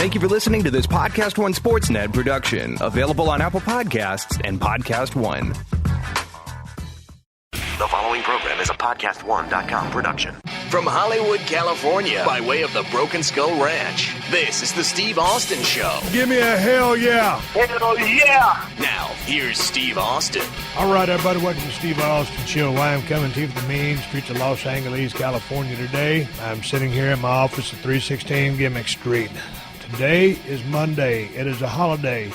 Thank you for listening to this PodcastOne Sportsnet production, available on Apple Podcasts and PodcastOne. The following program is a PodcastOne.com production. From Hollywood, California, by way of the Broken Skull Ranch, this is the Steve Austin Show. Give me a hell yeah. Hell yeah. Now, here's Steve Austin. All right, everybody, welcome to the Steve Austin Show. I am coming to you from the mean streets of Los Angeles, California today. I'm sitting here in my office at 316 Gimmick Street. Today is Monday. It is a holiday.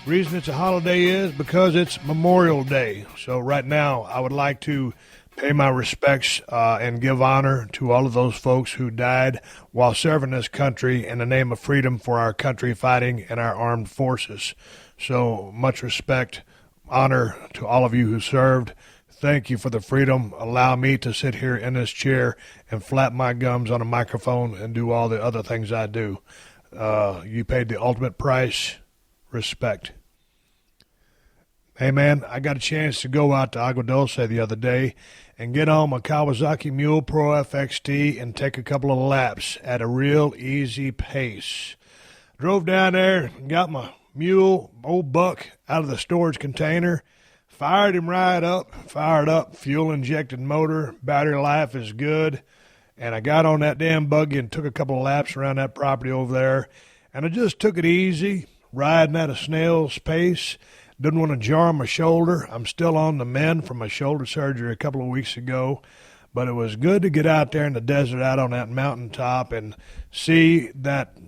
Reason it's a holiday is because it's Memorial Day. So right now, I would like to pay my respects and give honor to all of those folks who died while serving this country in the name of freedom for our country, fighting in our armed forces. So much respect, honor to all of you who served. Thank you for the freedom. Allow me to sit here in this chair and flap my gums on a microphone and do all the other things I do. You paid the ultimate price. Respect. Hey, man, I got a chance to go out to Agua Dulce the other day and get on my Kawasaki Mule Pro FXT and take a couple of laps at a real easy pace. Drove down there and got my mule, old Buck, out of the storage container, fired him right up, fired up, fuel-injected motor, battery life is good, and I got on that damn buggy and took a couple of laps around that property over there, and I just took it easy, riding at a snail's pace. Didn't want to jar my shoulder. I'm still on the mend from my shoulder surgery a couple of weeks ago, but it was good to get out there in the desert, out on that mountaintop, and see that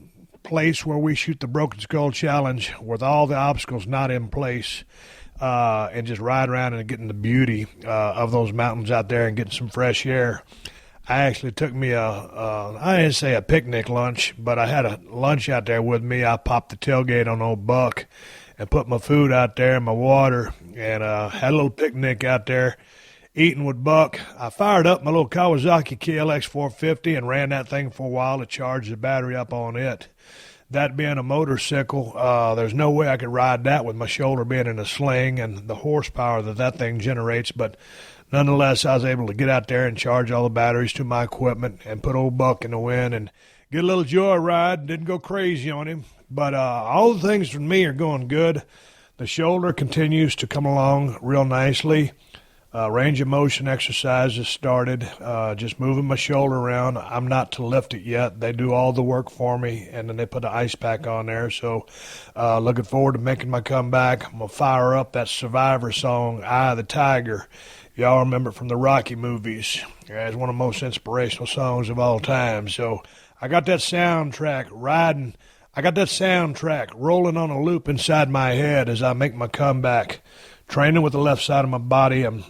place where we shoot the Broken Skull Challenge with all the obstacles not in place, and just ride around and getting the beauty of those mountains out there and getting some fresh air. I actually took me I didn't say a picnic lunch, but I had a lunch out there with me. I popped the tailgate on old Buck and put my food out there and my water, and had a little picnic out there, eating with Buck. I fired up my little Kawasaki KLX 450 and ran that thing for a while to charge the battery up on it. That being a motorcycle, there's no way I could ride that with my shoulder being in a sling and the horsepower that thing generates, but nonetheless, I was able to get out there and charge all the batteries to my equipment and put old Buck in the wind and get a little joyride. Didn't go crazy on him. But all the things for me are going good. The shoulder continues to come along real nicely. Range of motion exercises started, just moving my shoulder around. I'm not to lift it yet. They do all the work for me, and then they put the ice pack on there. So looking forward to making my comeback. I'm going to fire up that Survivor song, Eye of the Tiger. Y'all remember it from the Rocky movies. It's one of the most inspirational songs of all time. So I got that soundtrack riding. I got that soundtrack rolling on a loop inside my head as I make my comeback. Training with the left side of my body. I'm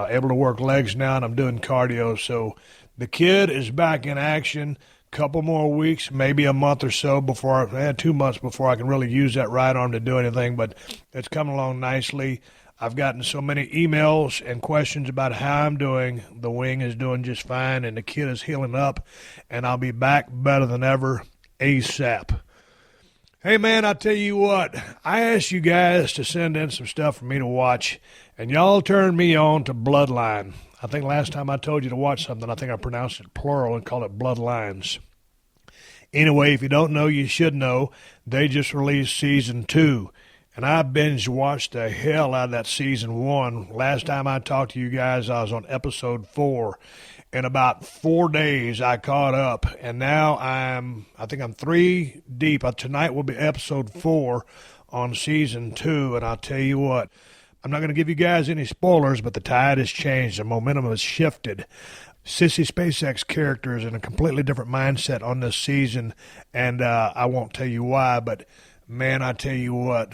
able to work legs now, and I'm doing cardio. So the kid is back in action. Couple more weeks, maybe a month or so before, 2 months before I can really use that right arm to do anything. But it's coming along nicely. I've gotten so many emails and questions about how I'm doing. The wing is doing just fine, and the kid is healing up, and I'll be back better than ever ASAP. Hey, man, I tell you what, I asked you guys to send in some stuff for me to watch, and y'all turned me on to Bloodline. I think last time I told you to watch something, I think I pronounced it plural and called it Bloodlines. Anyway, if you don't know, you should know. They just released Season 2, and I binge-watched the hell out of that Season 1. Last time I talked to you guys, I was on Episode 4. In about 4 days, I caught up, and now I think I'm 3 deep. Tonight will be Episode 4 on Season 2, and I'll tell you what, I'm not going to give you guys any spoilers, but the tide has changed. The momentum has shifted. Sissy SpaceX character is in a completely different mindset on this season, and I won't tell you why, but man, I tell you what,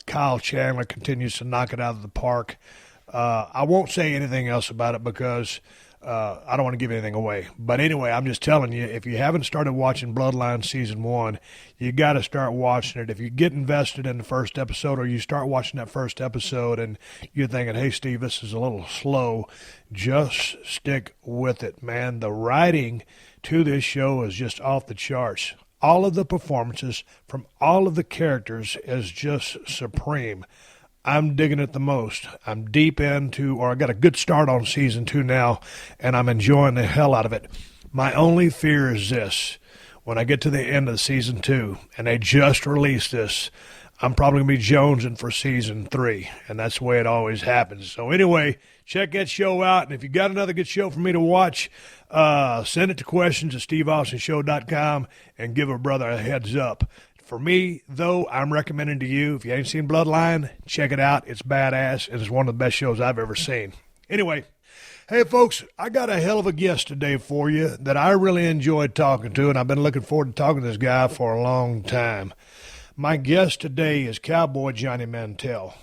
Kyle Chandler continues to knock it out of the park. I won't say anything else about it because I don't want to give anything away. But anyway, I'm just telling you, if you haven't started watching Bloodline Season 1, you got to start watching it. If you get invested in the first episode or you start watching that first episode and you're thinking, hey, Steve, this is a little slow, just stick with it, man. The writing to this show is just off the charts. All of the performances from all of the characters is just supreme. I'm digging it the most. I'm deep into, or I got a good start on Season 2 now, and I'm enjoying the hell out of it. My only fear is this. when I get to the end of season 2, and they just released this, I'm probably going to be jonesing for season 3, and that's the way it always happens. So anyway, check that show out, and if you got another good show for me to watch, send it to questions@steveaustonshow.com and give a brother a heads up. For me, though, I'm recommending to you, if you ain't seen Bloodline, check it out. It's badass, and it's one of the best shows I've ever seen. Anyway, hey, folks, I got a hell of a guest today for you that I really enjoyed talking to, and I've been looking forward to talking to this guy for a long time. My guest today is Cowboy Johnny Mantell.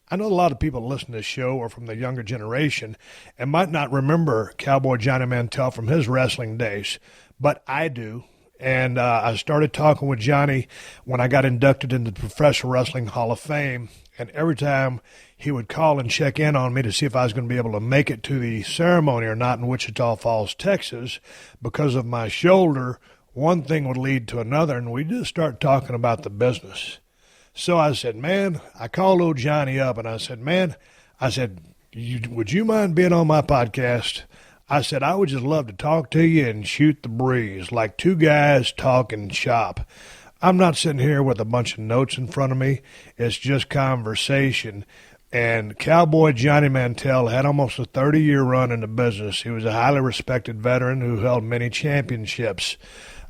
I know a lot of people listen to this show are from the younger generation and might not remember Cowboy Johnny Mantell from his wrestling days, but I do. And I started talking with Johnny when I got inducted into the Professional Wrestling Hall of Fame. And every time he would call and check in on me to see if I was going to be able to make it to the ceremony or not in Wichita Falls, Texas, because of my shoulder, one thing would lead to another, and we just start talking about the business. So I said, man, I called old Johnny up, and I said, would you mind being on my podcast? I said, I would just love to talk to you and shoot the breeze, like two guys talking shop. I'm not sitting here with a bunch of notes in front of me. It's just conversation. And Cowboy Johnny Mantell had almost a 30-year run in the business. He was a highly respected veteran who held many championships.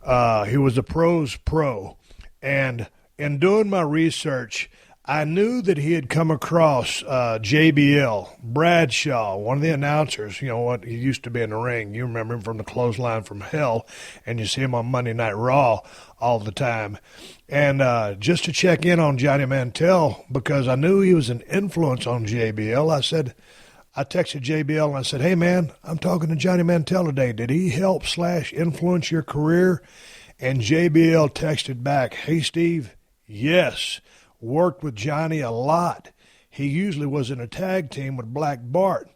He was a pro's pro. And in doing my research, I knew that he had come across JBL, Bradshaw, one of the announcers. You know what? He used to be in the ring. You remember him from the Clothesline from Hell, and you see him on Monday Night Raw all the time. And just to check in on Johnny Mantell, because I knew he was an influence on JBL, I texted JBL and I said, hey, man, I'm talking to Johnny Mantell today. Did he help / influence your career? And JBL texted back, hey, Steve, yes. Worked with Johnny a lot. He usually was in a tag team with Black Bart,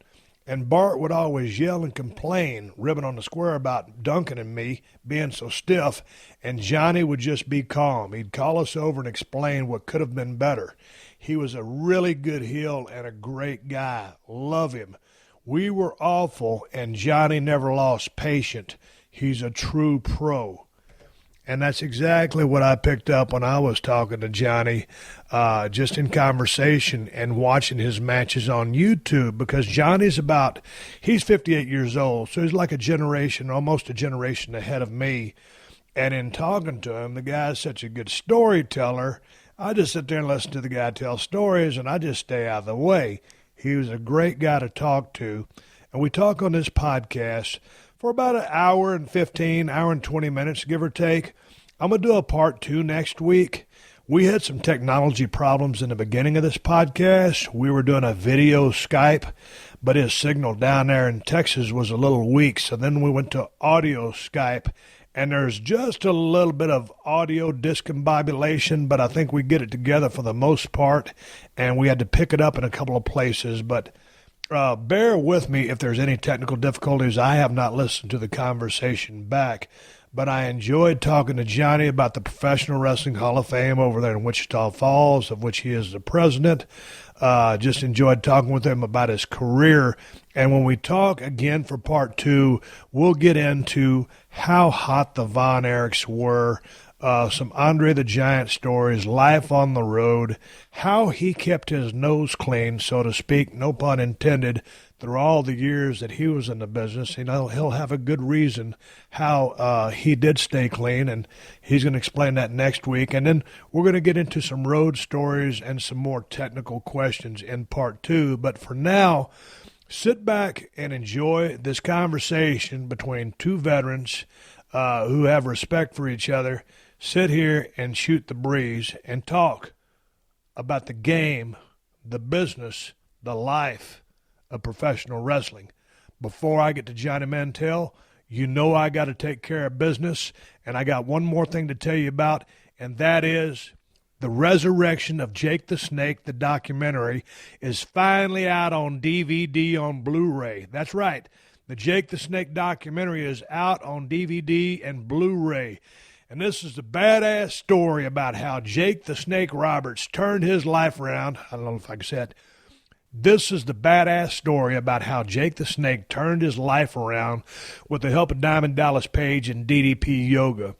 and Bart would always yell and complain, ribbing on the square about Duncan and me being so stiff, and Johnny would just be calm. He'd call us over and explain what could have been better. He was a really good heel and a great guy. Love him. We were awful, and Johnny never lost patience. He's a true pro. And that's exactly what I picked up when I was talking to Johnny, just in conversation and watching his matches on YouTube, because he's 58 years old, so he's like almost a generation ahead of me. And in talking to him, the guy's such a good storyteller. I just sit there and listen to the guy tell stories, and I just stay out of the way. He was a great guy to talk to. And we talk on this podcast for about an hour and 20 minutes, give or take. I'm going to do a part 2 next week. We had some technology problems in the beginning of this podcast. We were doing a video Skype, but his signal down there in Texas was a little weak. So then we went to audio Skype, and there's just a little bit of audio discombobulation, but I think we get it together for the most part, and we had to pick it up in a couple of places, but bear with me if there's any technical difficulties. I have not listened to the conversation back, but I enjoyed talking to Johnny about the Professional Wrestling Hall of Fame over there in Wichita Falls, of which he is the president. Just enjoyed talking with him about his career. And when we talk again for part 2, we'll get into how hot the Von Erichs were, some Andre the Giant stories, life on the road, how he kept his nose clean, so to speak, no pun intended, through all the years that he was in the business. You know, he'll have a good reason how he did stay clean, and he's going to explain that next week. And then we're going to get into some road stories and some more technical questions in part 2. But for now, sit back and enjoy this conversation between two veterans who have respect for each other. Sit here and shoot the breeze and talk about the game, the business, the life of professional wrestling. Before I get to Johnny Mantell, you know I got to take care of business, and I got one more thing to tell you about, and that is the resurrection of Jake the Snake, the documentary, is finally out on DVD on Blu-ray. That's right. The Jake the Snake documentary is out on DVD and Blu-ray. And this is the badass story about how Jake the Snake Roberts turned his life around. I don't know if I can say it. This is the badass story about how Jake the Snake turned his life around with the help of Diamond Dallas Page and DDP Yoga.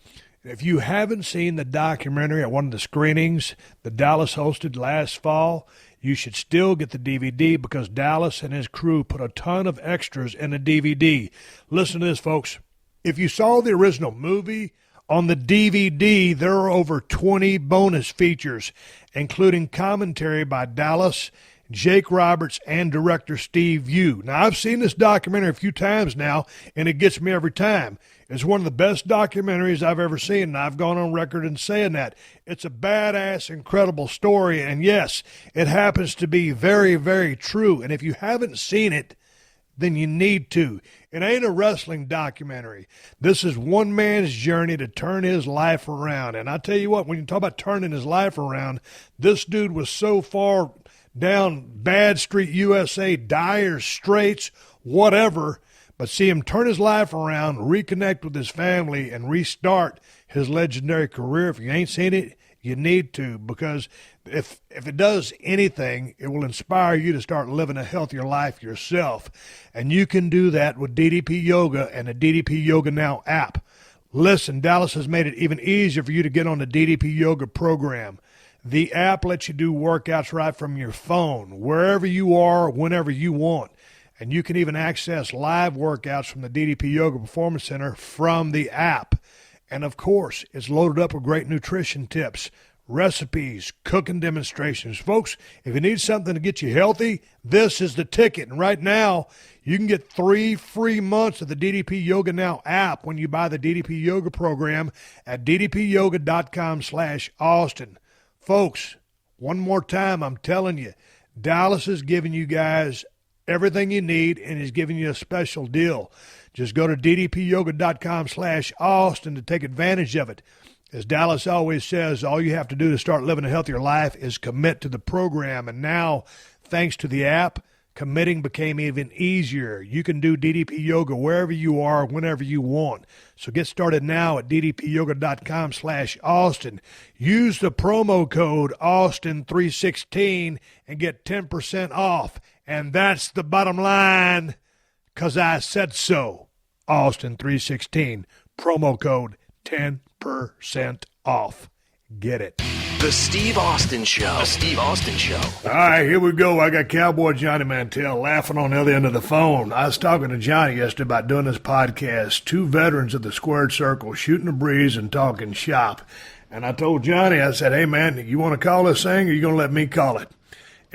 If you haven't seen the documentary at one of the screenings that Dallas hosted last fall, you should still get the DVD because Dallas and his crew put a ton of extras in the DVD. Listen to this, folks. If you saw the original movie, on the DVD, there are over 20 bonus features, including commentary by Dallas, Jake Roberts, and director Steve Yu. Now, I've seen this documentary a few times now, and it gets me every time. It's one of the best documentaries I've ever seen, and I've gone on record in saying that. It's a badass, incredible story, and yes, it happens to be very, very true. And if you haven't seen it, then you need to. It ain't a wrestling documentary. This is one man's journey to turn his life around. And I tell you what, when you talk about turning his life around, this dude was so far down Bad Street USA, dire straits, whatever. But see him turn his life around, reconnect with his family, and restart his legendary career. If you ain't seen it, you need to, because if it does anything, it will inspire you to start living a healthier life yourself. And you can do that with DDP Yoga and the DDP Yoga Now app. Listen, Dallas has made it even easier for you to get on the DDP Yoga program. The app lets you do workouts right from your phone, wherever you are, whenever you want. And you can even access live workouts from the DDP Yoga Performance Center from the app. And, of course, it's loaded up with great nutrition tips, recipes, cooking demonstrations. Folks, if you need something to get you healthy, this is the ticket. And right now, you can get 3 free months of the DDP Yoga Now app when you buy the DDP Yoga program at ddpyoga.com/Austin. Folks, one more time, I'm telling you, Dallas is giving you guys everything you need, and he's giving you a special deal. Just go to ddpyoga.com/Austin to take advantage of it. As Dallas always says, all you have to do to start living a healthier life is commit to the program. And now, thanks to the app, committing became even easier. You can do DDP Yoga wherever you are, whenever you want. So get started now at ddpyoga.com/Austin. Use the promo code Austin316 and get 10% off. And that's the bottom line, 'cause I said so. Austin316, promo code 10% off. Get it. The Steve Austin Show. The Steve Austin Show. All right, here we go. I got Cowboy Johnny Mantell laughing on the other end of the phone. I was talking to Johnny yesterday about doing this podcast. 2 veterans of the squared circle, shooting the breeze and talking shop. And I told Johnny, I said, hey, man, you want to call this thing or you going to let me call it?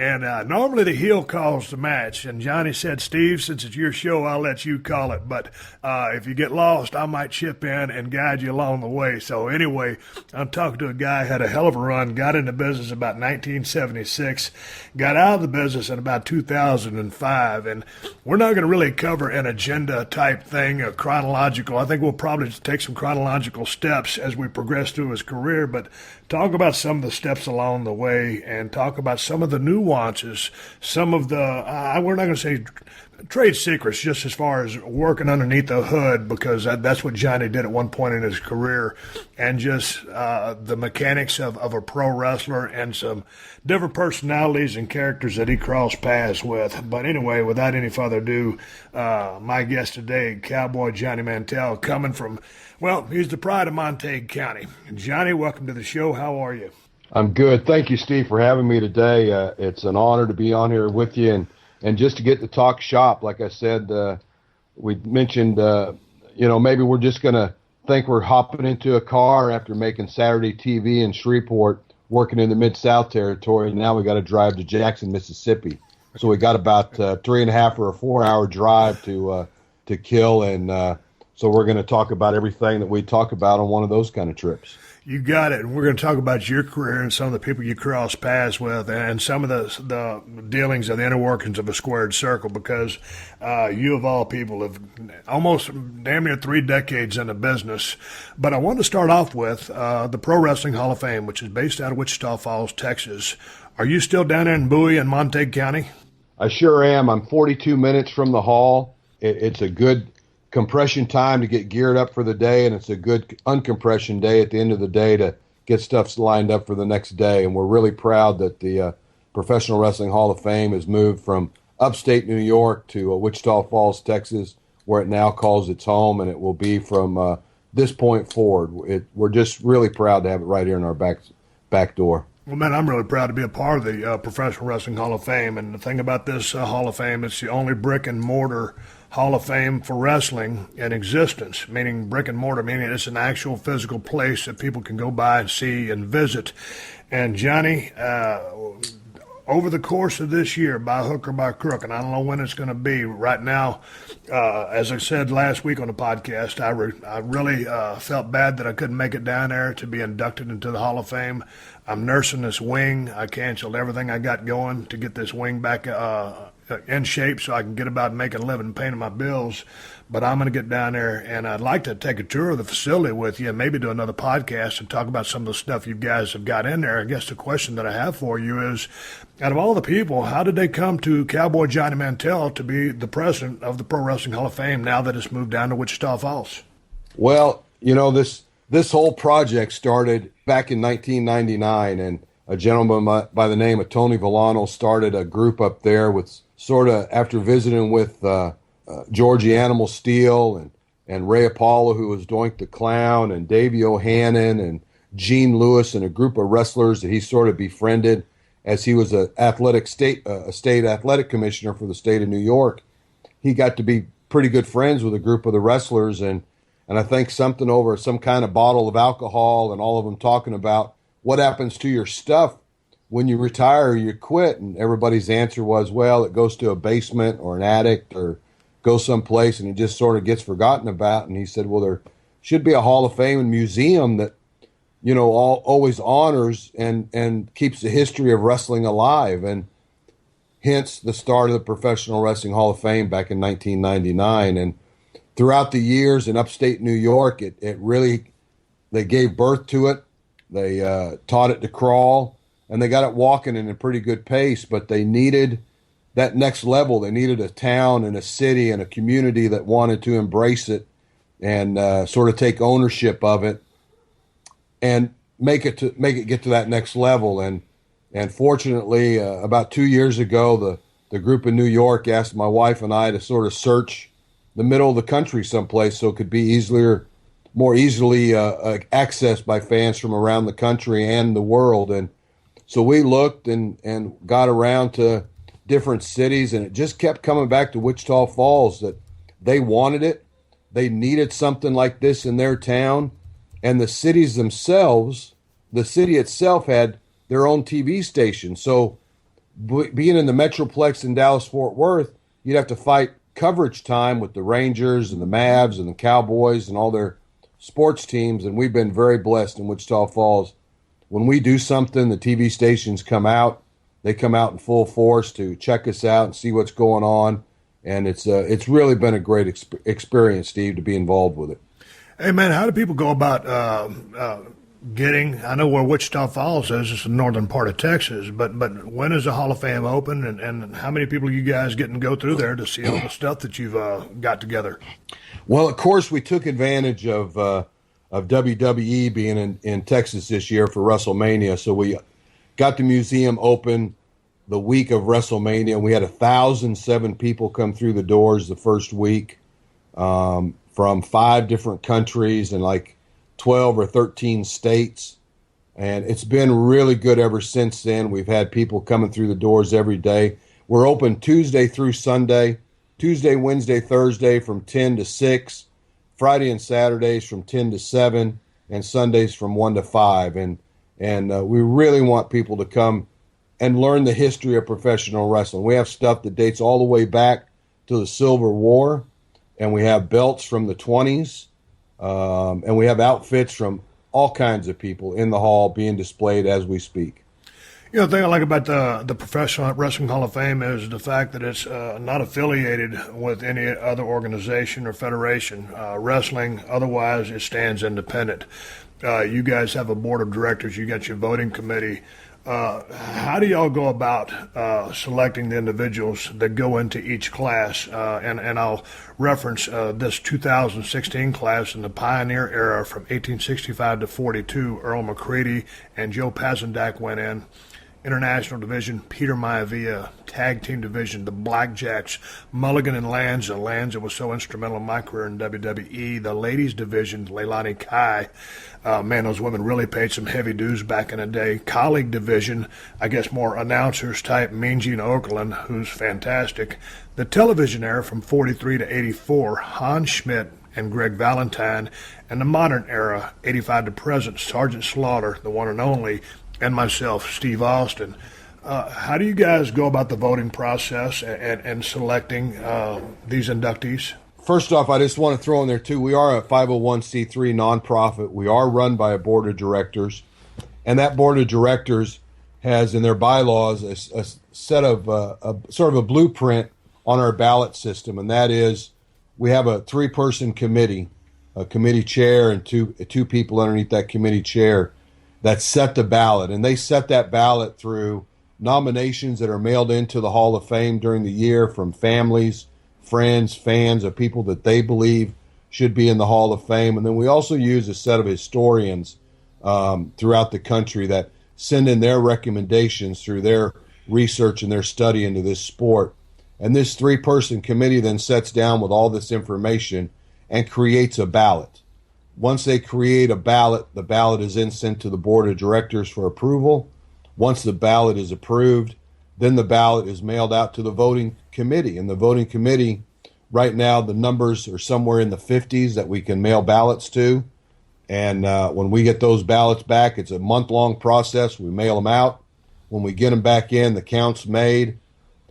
And normally the heel calls the match. And Johnny said, Steve, since it's your show, I'll let you call it. But if you get lost, I might chip in and guide you along the way. So anyway, I'm talking to a guy who had a hell of a run, got into business about 1976, got out of the business in about 2005. And we're not going to really cover an agenda type thing, a chronological. I think we'll probably take some chronological steps as we progress through his career, but talk about some of the steps along the way and talk about some of the nuances, some of the, we're not going to say trade secrets, just as far as working underneath the hood, because that's what Johnny did at one point in his career, and just the mechanics of a pro wrestler and some different personalities and characters that he crossed paths with. But anyway, without any further ado, my guest today, Cowboy Johnny Mantell, coming from, well, he's the pride of Montague County. Johnny, welcome to the show. How are you? I'm good. Thank you, Steve, for having me today. It's an honor to be on here with you and just to get to talk shop. Like I said, we mentioned, maybe we're just going to think we're hopping into a car after making Saturday TV in Shreveport, working in the Mid-South territory. And now we got to drive to Jackson, Mississippi. So we got about 3.5 or a 4-hour drive to kill. And so we're going to talk about everything that we talk about on one of those kind of trips. You got it. And we're going to talk about your career and some of the people you cross paths with and some of the dealings of the inner workings of a squared circle, because you, of all people, have almost damn near 3 decades in the business. But I want to start off with the Pro Wrestling Hall of Fame, which is based out of Wichita Falls, Texas. Are you still down there in Bowie in Montague County? I sure am. I'm 42 minutes from the hall. It's a good compression time to get geared up for the day, and it's a good uncompression day at the end of the day to get stuff lined up for the next day. And we're really proud that the Professional Wrestling Hall of Fame has moved from upstate New York to Wichita Falls, Texas, where it now calls its home, and it will be from this point forward. We're just really proud to have it right here in our back door. Well, man, I'm really proud to be a part of the Professional Wrestling Hall of Fame. And the thing about this Hall of Fame, it's the only brick and mortar Hall of Fame for wrestling in existence, meaning brick and mortar, meaning it's an actual physical place that people can go by and see and visit. And Johnny, over the course of this year, by hook or by crook, and I don't know when it's going to be. Right now, as I said last week on the podcast, I really felt bad that I couldn't make it down there to be inducted into the Hall of Fame. I'm nursing this wing. I canceled everything I got going to get this wing back in shape so I can get about making a living and paying my bills. But I'm going to get down there, and I'd like to take a tour of the facility with you and maybe do another podcast and talk about some of the stuff you guys have got in there. I guess the question that I have for you is, out of all the people, how did they come to Cowboy Johnny Mantell to be the president of the Pro Wrestling Hall of Fame now that it's moved down to Wichita Falls? Well, this whole project started back in 1999, and a gentleman by the name of Tony Villano started a group up there with sort of after visiting with Georgie Animal Steel and Ray Apollo, who was Doink the Clown, and Davey O'Hannon and Gene Lewis, and a group of wrestlers that he sort of befriended as he was a state athletic commissioner for the state of New York. He got to be pretty good friends with a group of the wrestlers, and I think something over some kind of bottle of alcohol, and all of them talking about what happens to your stuff when you retire or you quit. And everybody's answer was, well, it goes to a basement or an attic or goes someplace, and it just sort of gets forgotten about. And he said, well, there should be a Hall of Fame and museum that, always honors and keeps the history of wrestling alive. And hence the start of the Professional Wrestling Hall of Fame back in 1999. And throughout the years in upstate New York, they gave birth to it. They taught it to crawl, and they got it walking in a pretty good pace, but they needed that next level. They needed a town and a city and a community that wanted to embrace it and sort of take ownership of it and make it get to that next level. And fortunately, about 2 years ago, the group in New York asked my wife and I to sort of search the middle of the country someplace so it could be more easily accessed by fans from around the country and the world. And so we looked and got around to different cities, and it just kept coming back to Wichita Falls that they wanted it. They needed something like this in their town. And the cities themselves, the city itself had their own TV station. So being in the Metroplex in Dallas-Fort Worth, you'd have to fight coverage time with the Rangers and the Mavs and the Cowboys and all their sports teams. And we've been very blessed in Wichita Falls. When we do something, the TV stations come out. They come out in full force to check us out and see what's going on. And it's really been a great experience, Steve, to be involved with it. Hey, man, how do people go about I know where Wichita Falls is, it's the northern part of Texas, but when is the Hall of Fame open, and how many people you guys get to go through there to see all the stuff that you've got together? Well, of course, we took advantage of WWE being in Texas this year for WrestleMania, so we got the museum open the week of WrestleMania. We had 1,007 people come through the doors the first week from 5 different countries and like 12 or 13 states. And it's been really good ever since then. We've had people coming through the doors every day. We're open Tuesday through Sunday, Tuesday, Wednesday, Thursday from 10 to 6, Friday and Saturdays from 10 to 7, and Sundays from 1 to 5. And we really want people to come and learn the history of professional wrestling. We have stuff that dates all the way back to the Civil War, and we have belts from the 20s, and we have outfits from all kinds of people in the hall being displayed as we speak. The thing I like about the Professional Wrestling Hall of Fame is the fact that it's not affiliated with any other organization or federation. Wrestling, otherwise, it stands independent. You guys have a board of directors. You got your voting committee. How do y'all go about selecting the individuals that go into each class? And I'll reference this 2016 class in the Pioneer era from 1865 to 42. Earl McCready and Joe Pazendak went in. International Division, Peter Maivia. Tag Team Division, the Blackjacks, Mulligan and Lanza. Lanza was so instrumental in my career in WWE. The Ladies Division, Leilani Kai. Man, those women really paid some heavy dues back in the day. Colleague Division, I guess more announcers type, Mean Gene Okerlund, who's fantastic. The television era from 43 to 84, Hans Schmidt and Greg Valentine. And the modern era, 85 to present, Sergeant Slaughter, the one and only, and myself, Steve Austin. How do you guys go about the voting process and selecting these inductees? First off, I just want to throw in there, too, we are a 501c3 nonprofit. We are run by a board of directors, and that board of directors has in their bylaws a set of sort of a blueprint on our ballot system, and that is we have a 3-person committee, a committee chair and two people underneath that committee chair that set the ballot, and they set that ballot through nominations that are mailed into the Hall of Fame during the year from families, friends, fans of people that they believe should be in the Hall of Fame. And then we also use a set of historians throughout the country that send in their recommendations through their research and their study into this sport. And this 3-person committee then sits down with all this information and creates a ballot. Once they create a ballot, the ballot is then sent to the board of directors for approval. Once the ballot is approved, then the ballot is mailed out to the voting committee. And the voting committee, right now, the numbers are somewhere in the 50s that we can mail ballots to. And when we get those ballots back, it's a month-long process. We mail them out. When we get them back in, the count's made.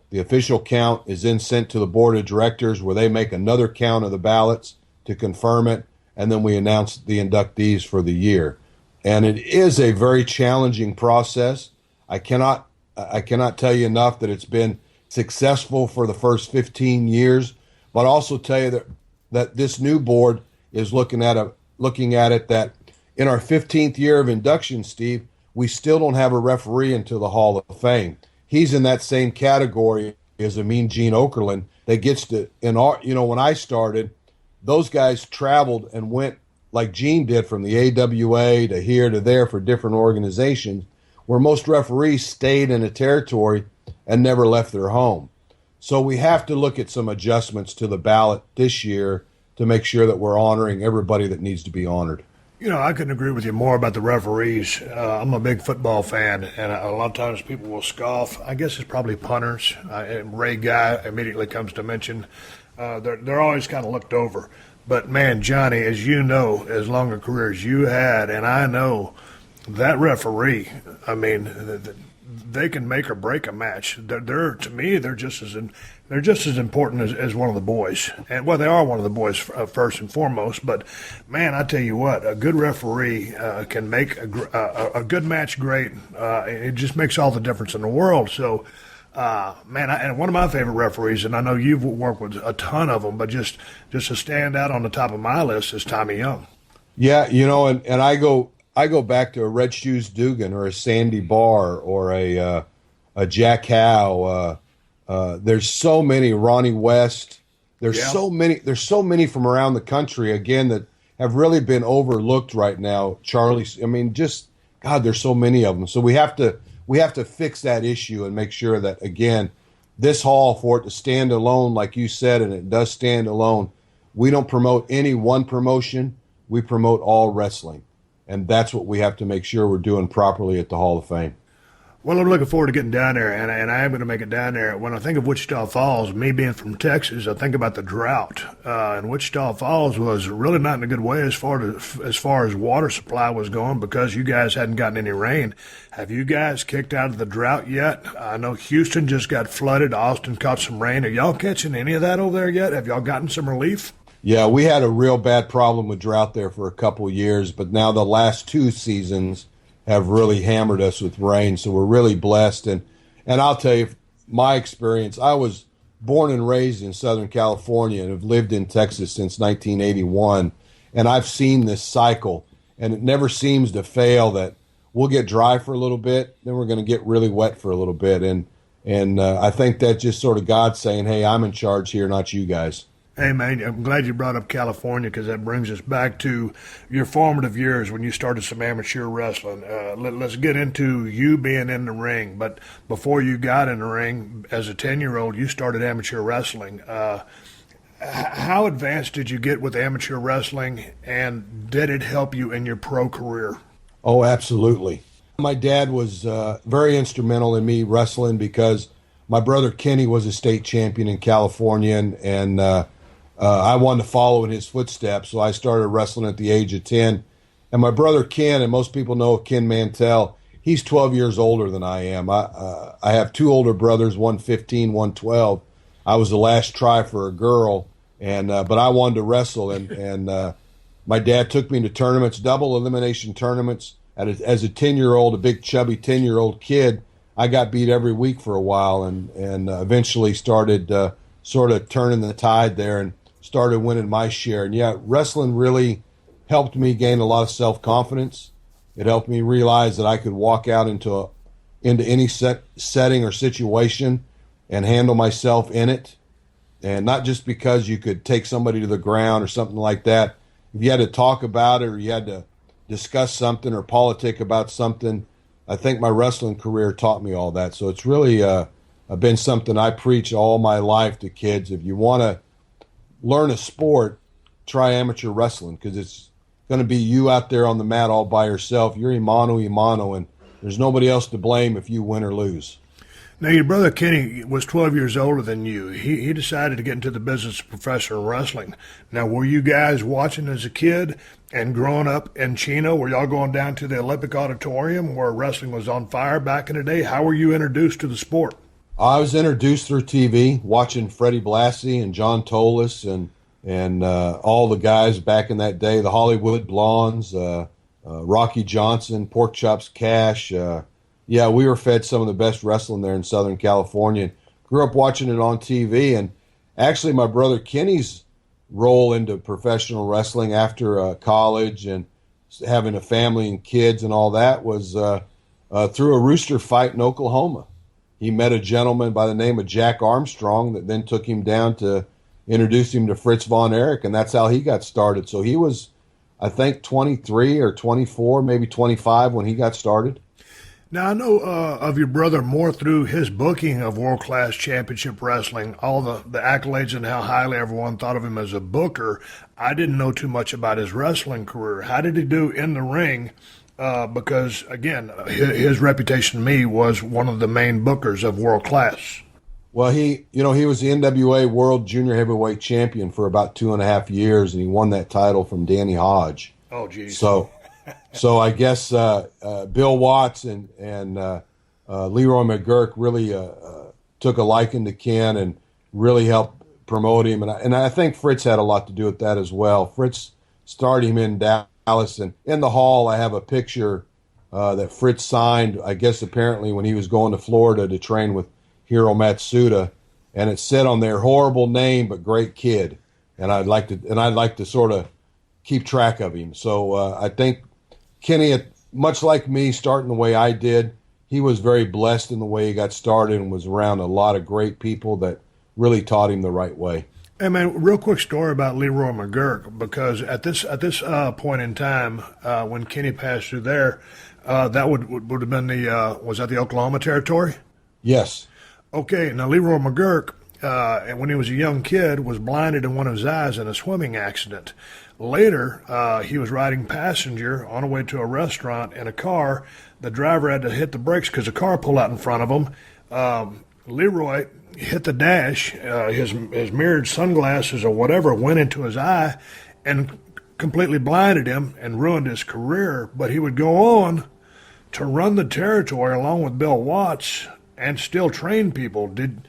The official count is then sent to the board of directors where they make another count of the ballots to confirm it. And then we announce the inductees for the year. And it is a very challenging process. I cannot tell you enough that it's been successful for the first 15 years, but also tell you that this new board is looking at it that in our 15th year of induction, Steve, we still don't have a referee into the Hall of Fame. He's in that same category as a Mean Gene Okerlund that gets to, when I started, those guys traveled and went like Gene did from the AWA to here to there for different organizations, where most referees stayed in a territory and never left their home. So we have to look at some adjustments to the ballot this year to make sure that we're honoring everybody that needs to be honored. I couldn't agree with you more about the referees. I'm a big football fan, and a lot of times people will scoff. I guess it's probably punters. Ray Guy immediately comes to mention. They're always kind of looked over. But, man, Johnny, as you know, as long a career as you had, and I know that referee, I mean, they can make or break a match. To me, they're just as important as one of the boys. And well, they are one of the boys first and foremost. But man, I tell you what, a good referee can make a good match great. It just makes all the difference in the world. So, and one of my favorite referees, and I know you've worked with a ton of them, but just to stand out on the top of my list is Tommy Young. Yeah, and I go back to a Red Shoes Dugan or a Sandy Barr or a Jack Howe. There's so many, Ronnie West. There's so many from around the country, again, that have really been overlooked right now. Charlie, I mean, just, God, there's so many of them. So we have to fix that issue and make sure that, again, this hall, for it to stand alone, like you said, and it does stand alone, we don't promote any one promotion. We promote all wrestling. And that's what we have to make sure we're doing properly at the Hall of Fame. Well, I'm looking forward to getting down there, and I am going to make it down there. When I think of Wichita Falls, me being from Texas, I think about the drought. And Wichita Falls was really not in a good way as far as water supply was going because you guys hadn't gotten any rain. Have you guys kicked out of the drought yet? I know Houston just got flooded. Austin caught some rain. Are y'all catching any of that over there yet? Have y'all gotten some relief? Yeah, we had a real bad problem with drought there for a couple of years, but now the last 2 seasons have really hammered us with rain, so we're really blessed. And I'll tell you, my experience, I was born and raised in Southern California and have lived in Texas since 1981, and I've seen this cycle, and it never seems to fail that we'll get dry for a little bit, then we're going to get really wet for a little bit. And I think that's just sort of God saying, hey, I'm in charge here, not you guys. Hey, man, I'm glad you brought up California because that brings us back to your formative years when you started some amateur wrestling. Let's get into you being in the ring. But before you got in the ring, as a 10-year-old, you started amateur wrestling. How advanced did you get with amateur wrestling, and did it help you in your pro career? Oh, absolutely. My dad was very instrumental in me wrestling because my brother Kenny was a state champion in California, and I wanted to follow in his footsteps, so I started wrestling at the age of 10. And my brother Ken, and most people know Ken Mantell, he's 12 years older than I am. I have two older brothers, one 15, one 12. I was the last try for a girl, and but I wanted to wrestle, and my dad took me to tournaments, double elimination tournaments. As a 10-year-old, a big chubby 10-year-old kid, I got beat every week for a while, and eventually started sort of turning the tide there and started winning my share. And yeah, wrestling really helped me gain a lot of self-confidence. It helped me realize that I could walk out into any setting or situation and handle myself in it. And not just because you could take somebody to the ground or something like that. If you had to talk about it or you had to discuss something or politic about something, I think my wrestling career taught me all that. So it's really been something I preach all my life to kids. If you want to learn a sport, try amateur wrestling, because it's going to be you out there on the mat all by yourself. You're imano, and there's nobody else to blame if you win or lose. Now, your brother Kenny was 12 years older than you. He decided to get into the business of professional wrestling. Now, were you guys watching as a kid and growing up in Chino? Were y'all going down to the Olympic Auditorium where wrestling was on fire back in the day? How were you introduced to the sport? I was introduced through TV, watching Freddie Blassie and John Tolis and all the guys back in that day, the Hollywood Blondes, Rocky Johnson, Pork Chops Cash. Yeah, we were fed some of the best wrestling there in Southern California. Grew up watching it on TV, and actually my brother Kenny's role into professional wrestling after college and having a family and kids and all that was through a rooster fight in Oklahoma. He met a gentleman by the name of Jack Armstrong that then took him down to introduce him to Fritz von Erich, and that's how he got started. So he was, I think, 23 or 24, maybe 25 when he got started. Now, I know of your brother more through his booking of world-class championship wrestling, all the accolades and how highly everyone thought of him as a booker. I didn't know too much about his wrestling career. How did he do in the ring? Because, again, his reputation to me was one of the main bookers of world-class. Well, he was the NWA World Junior Heavyweight Champion for about 2.5 years, and he won that title from Danny Hodge. Oh, geez. So I guess Bill Watts and Leroy McGurk really took a liking to Ken and really helped promote him. And I think Fritz had a lot to do with that as well. Fritz started him in Dallas. And in the hall, I have a picture that Fritz signed, I guess apparently when he was going to Florida to train with Hiro Matsuda. And it said on there, horrible name, but great kid. And I'd like to sort of keep track of him. So I think Kenny, much like me, starting the way I did, he was very blessed in the way he got started and was around a lot of great people that really taught him the right way. Hey, man, real quick story about Leroy McGurk, because at this point in time, when Kenny passed through there, that would have been was that the Oklahoma territory? Yes. Okay, now Leroy McGurk, when he was a young kid, was blinded in one of his eyes in a swimming accident. Later, he was riding passenger on the way to a restaurant in a car. The driver had to hit the brakes because a car pulled out in front of him. Leroy hit the dash. His mirrored sunglasses or whatever went into his eye and completely blinded him and ruined his career. But he would go on to run the territory along with Bill Watts and still train people. Did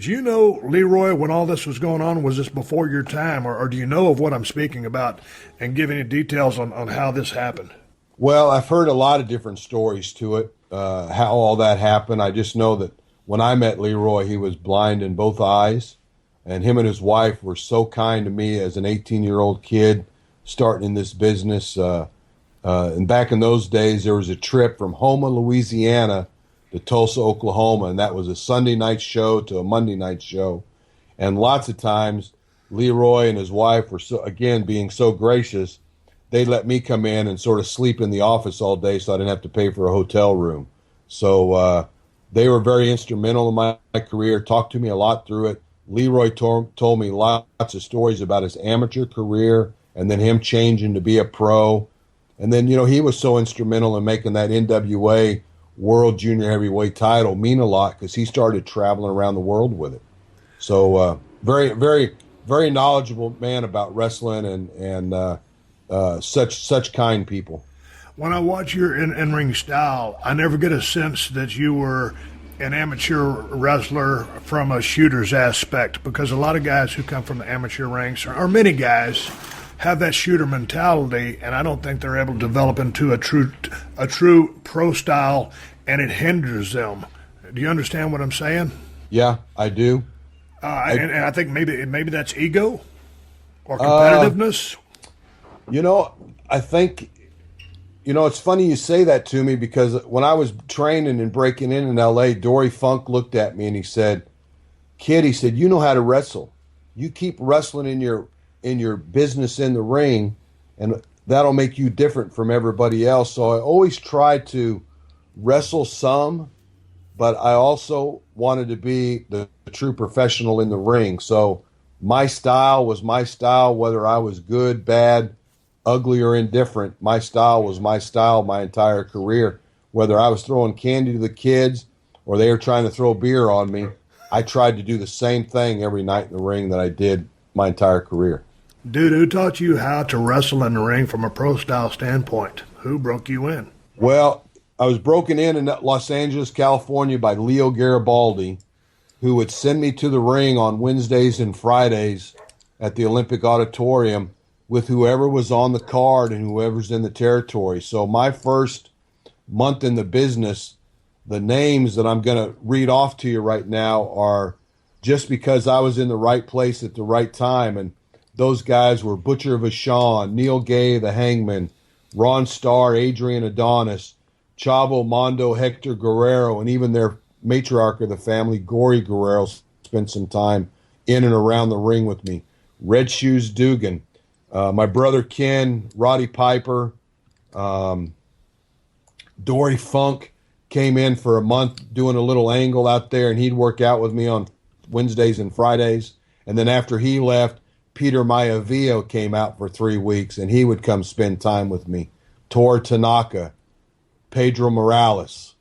you know, Leroy, when all this was going on, was this before your time, or do you know of what I'm speaking about and give any details on how this happened? Well, I've heard a lot of different stories to it, how all that happened. I just know that when I met Leroy, he was blind in both eyes, and him and his wife were so kind to me as an 18-year-old kid starting in this business. And back in those days, there was a trip from Houma, Louisiana to Tulsa, Oklahoma, and that was a Sunday night show to a Monday night show. And lots of times Leroy and his wife were, being so gracious, they let me come in and sort of sleep in the office all day so I didn't have to pay for a hotel room. So they were very instrumental in my career, talked to me a lot through it. Leroy told me lots of stories about his amateur career and then him changing to be a pro. And then, he was so instrumental in making that NWA World Junior Heavyweight title mean a lot because he started traveling around the world with it. So very, very, very knowledgeable man about wrestling and such kind people. When I watch your in-ring style, I never get a sense that you were an amateur wrestler from a shooter's aspect, because a lot of guys who come from the amateur ranks, or many guys, have that shooter mentality, and I don't think they're able to develop into a true pro style, and it hinders them. Do you understand what I'm saying? Yeah, I do. And I think maybe that's ego or competitiveness. I think, it's funny you say that to me, because when I was training and breaking in L.A., Dory Funk looked at me and he said, "Kid," he said, "you know how to wrestle. You keep wrestling in your business in the ring, and that'll make you different from everybody else." So I always tried to wrestle some, but I also wanted to be the true professional in the ring. So my style was my style, whether I was good, bad, ugly, or indifferent. My style was my style my entire career. Whether I was throwing candy to the kids or they were trying to throw beer on me, I tried to do the same thing every night in the ring that I did my entire career. Dude, who taught you how to wrestle in the ring from a pro-style standpoint? Who broke you in? Well, I was broken in Los Angeles, California by Leo Garibaldi, who would send me to the ring on Wednesdays and Fridays at the Olympic Auditorium with whoever was on the card and whoever's in the territory. So my first month in the business, the names that I'm going to read off to you right now are just because I was in the right place at the right time. And those guys were Butcher Vachon, Neil Gay, the Hangman, Ron Starr, Adrian Adonis, Chavo Mondo, Hector Guerrero, and even their matriarch of the family, Gory Guerrero, spent some time in and around the ring with me. Red Shoes Dugan, my brother Ken, Roddy Piper, Dory Funk came in for a month doing a little angle out there, and he'd work out with me on Wednesdays and Fridays. And then after he left, Peter Maivia came out for 3 weeks, and he would come spend time with me. Tor Tanaka, Pedro Morales,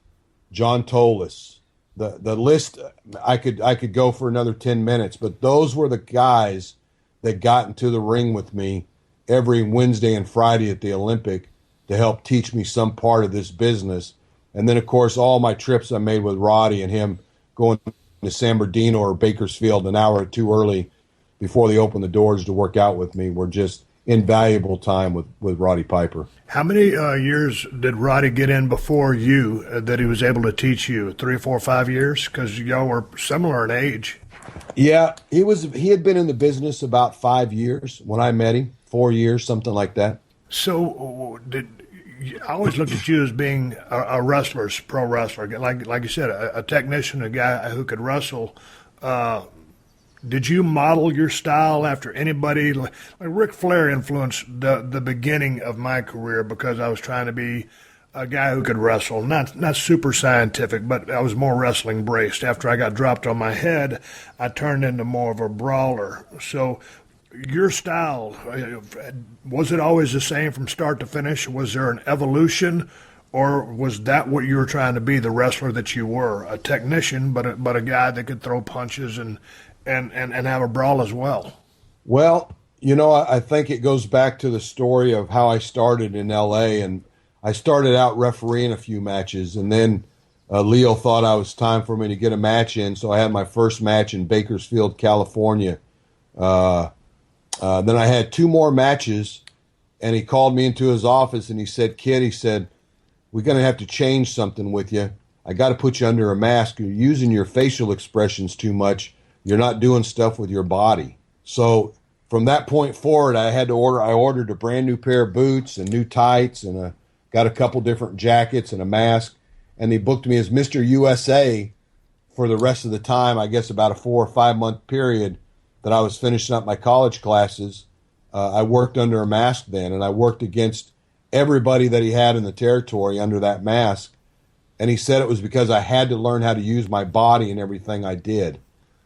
John Tolis. The list, I could go for another 10 minutes, but those were the guys that got into the ring with me every Wednesday and Friday at the Olympic to help teach me some part of this business. And then, of course, all my trips I made with Roddy and him going to San Bernardino or Bakersfield an hour or two early before they opened the doors to work out with me were just invaluable time with Roddy Piper. How many years did Roddy get in before you that he was able to teach you? 3, 4, 5 years? Because y'all were similar in age. Yeah, he had been in the business about 5 years when I met him, 4 years, something like that. So I always looked at you as being a wrestler, pro wrestler, like you said, a technician, a guy who could wrestle. Did you model your style after anybody? Like Ric Flair influenced the beginning of my career because I was trying to be a guy who could wrestle. Not super scientific, but I was more wrestling braced. After I got dropped on my head, I turned into more of a brawler. So your style, was it always the same from start to finish? Was there an evolution, or was that what you were trying to be, the wrestler that you were, a technician, but a guy that could throw punches and have a brawl as well? Well, I think it goes back to the story of how I started in L.A., and I started out refereeing a few matches, and then Leo thought it was time for me to get a match in, so I had my first match in Bakersfield, California. Then I had 2 more matches, and he called me into his office, and he said, "Kid," he said, "we're going to have to change something with you. I got to put you under a mask. You're using your facial expressions too much. You're not doing stuff with your body." So from that point forward, I ordered a brand new pair of boots and new tights, and got a couple different jackets and a mask, and they booked me as Mr. USA for the rest of the time, I guess about a 4 or 5 month period. that I was finishing up my college classes. I worked under a mask then, and I worked against everybody that he had in the territory under that mask. And he said it was because I had to learn how to use my body in everything I did.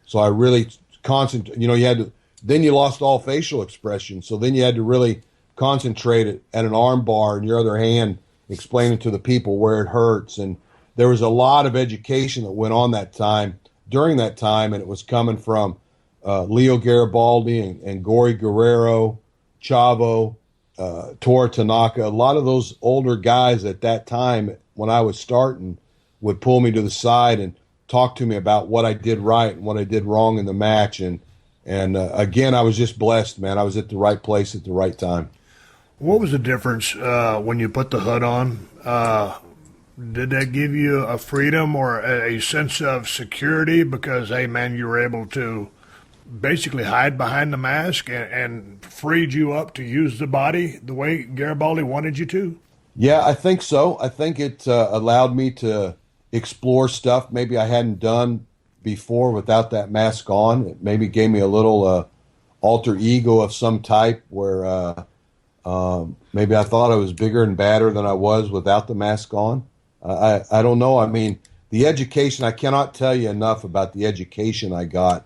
So I really concentrated. You had to. Then you lost all facial expression. So then you had to really concentrate at an arm bar in your other hand, explaining to the people where it hurts. And there was a lot of education that went on during that time, and it was coming from Leo Garibaldi and Gory Guerrero, Chavo, Tora Tanaka. A lot of those older guys at that time, when I was starting, would pull me to the side and talk to me about what I did right and what I did wrong in the match. And again, I was just blessed, man. I was at the right place at the right time. What was the difference when you put the hood on? Did that give you a freedom or a sense of security because, hey, man, you were able to basically hide behind the mask and freed you up to use the body the way Garibaldi wanted you to? Yeah, I think so. I think it allowed me to explore stuff maybe I hadn't done before without that mask on. It maybe gave me a little alter ego of some type where maybe I thought I was bigger and badder than I was without the mask on. I don't know. I mean, the education, I cannot tell you enough about the education I got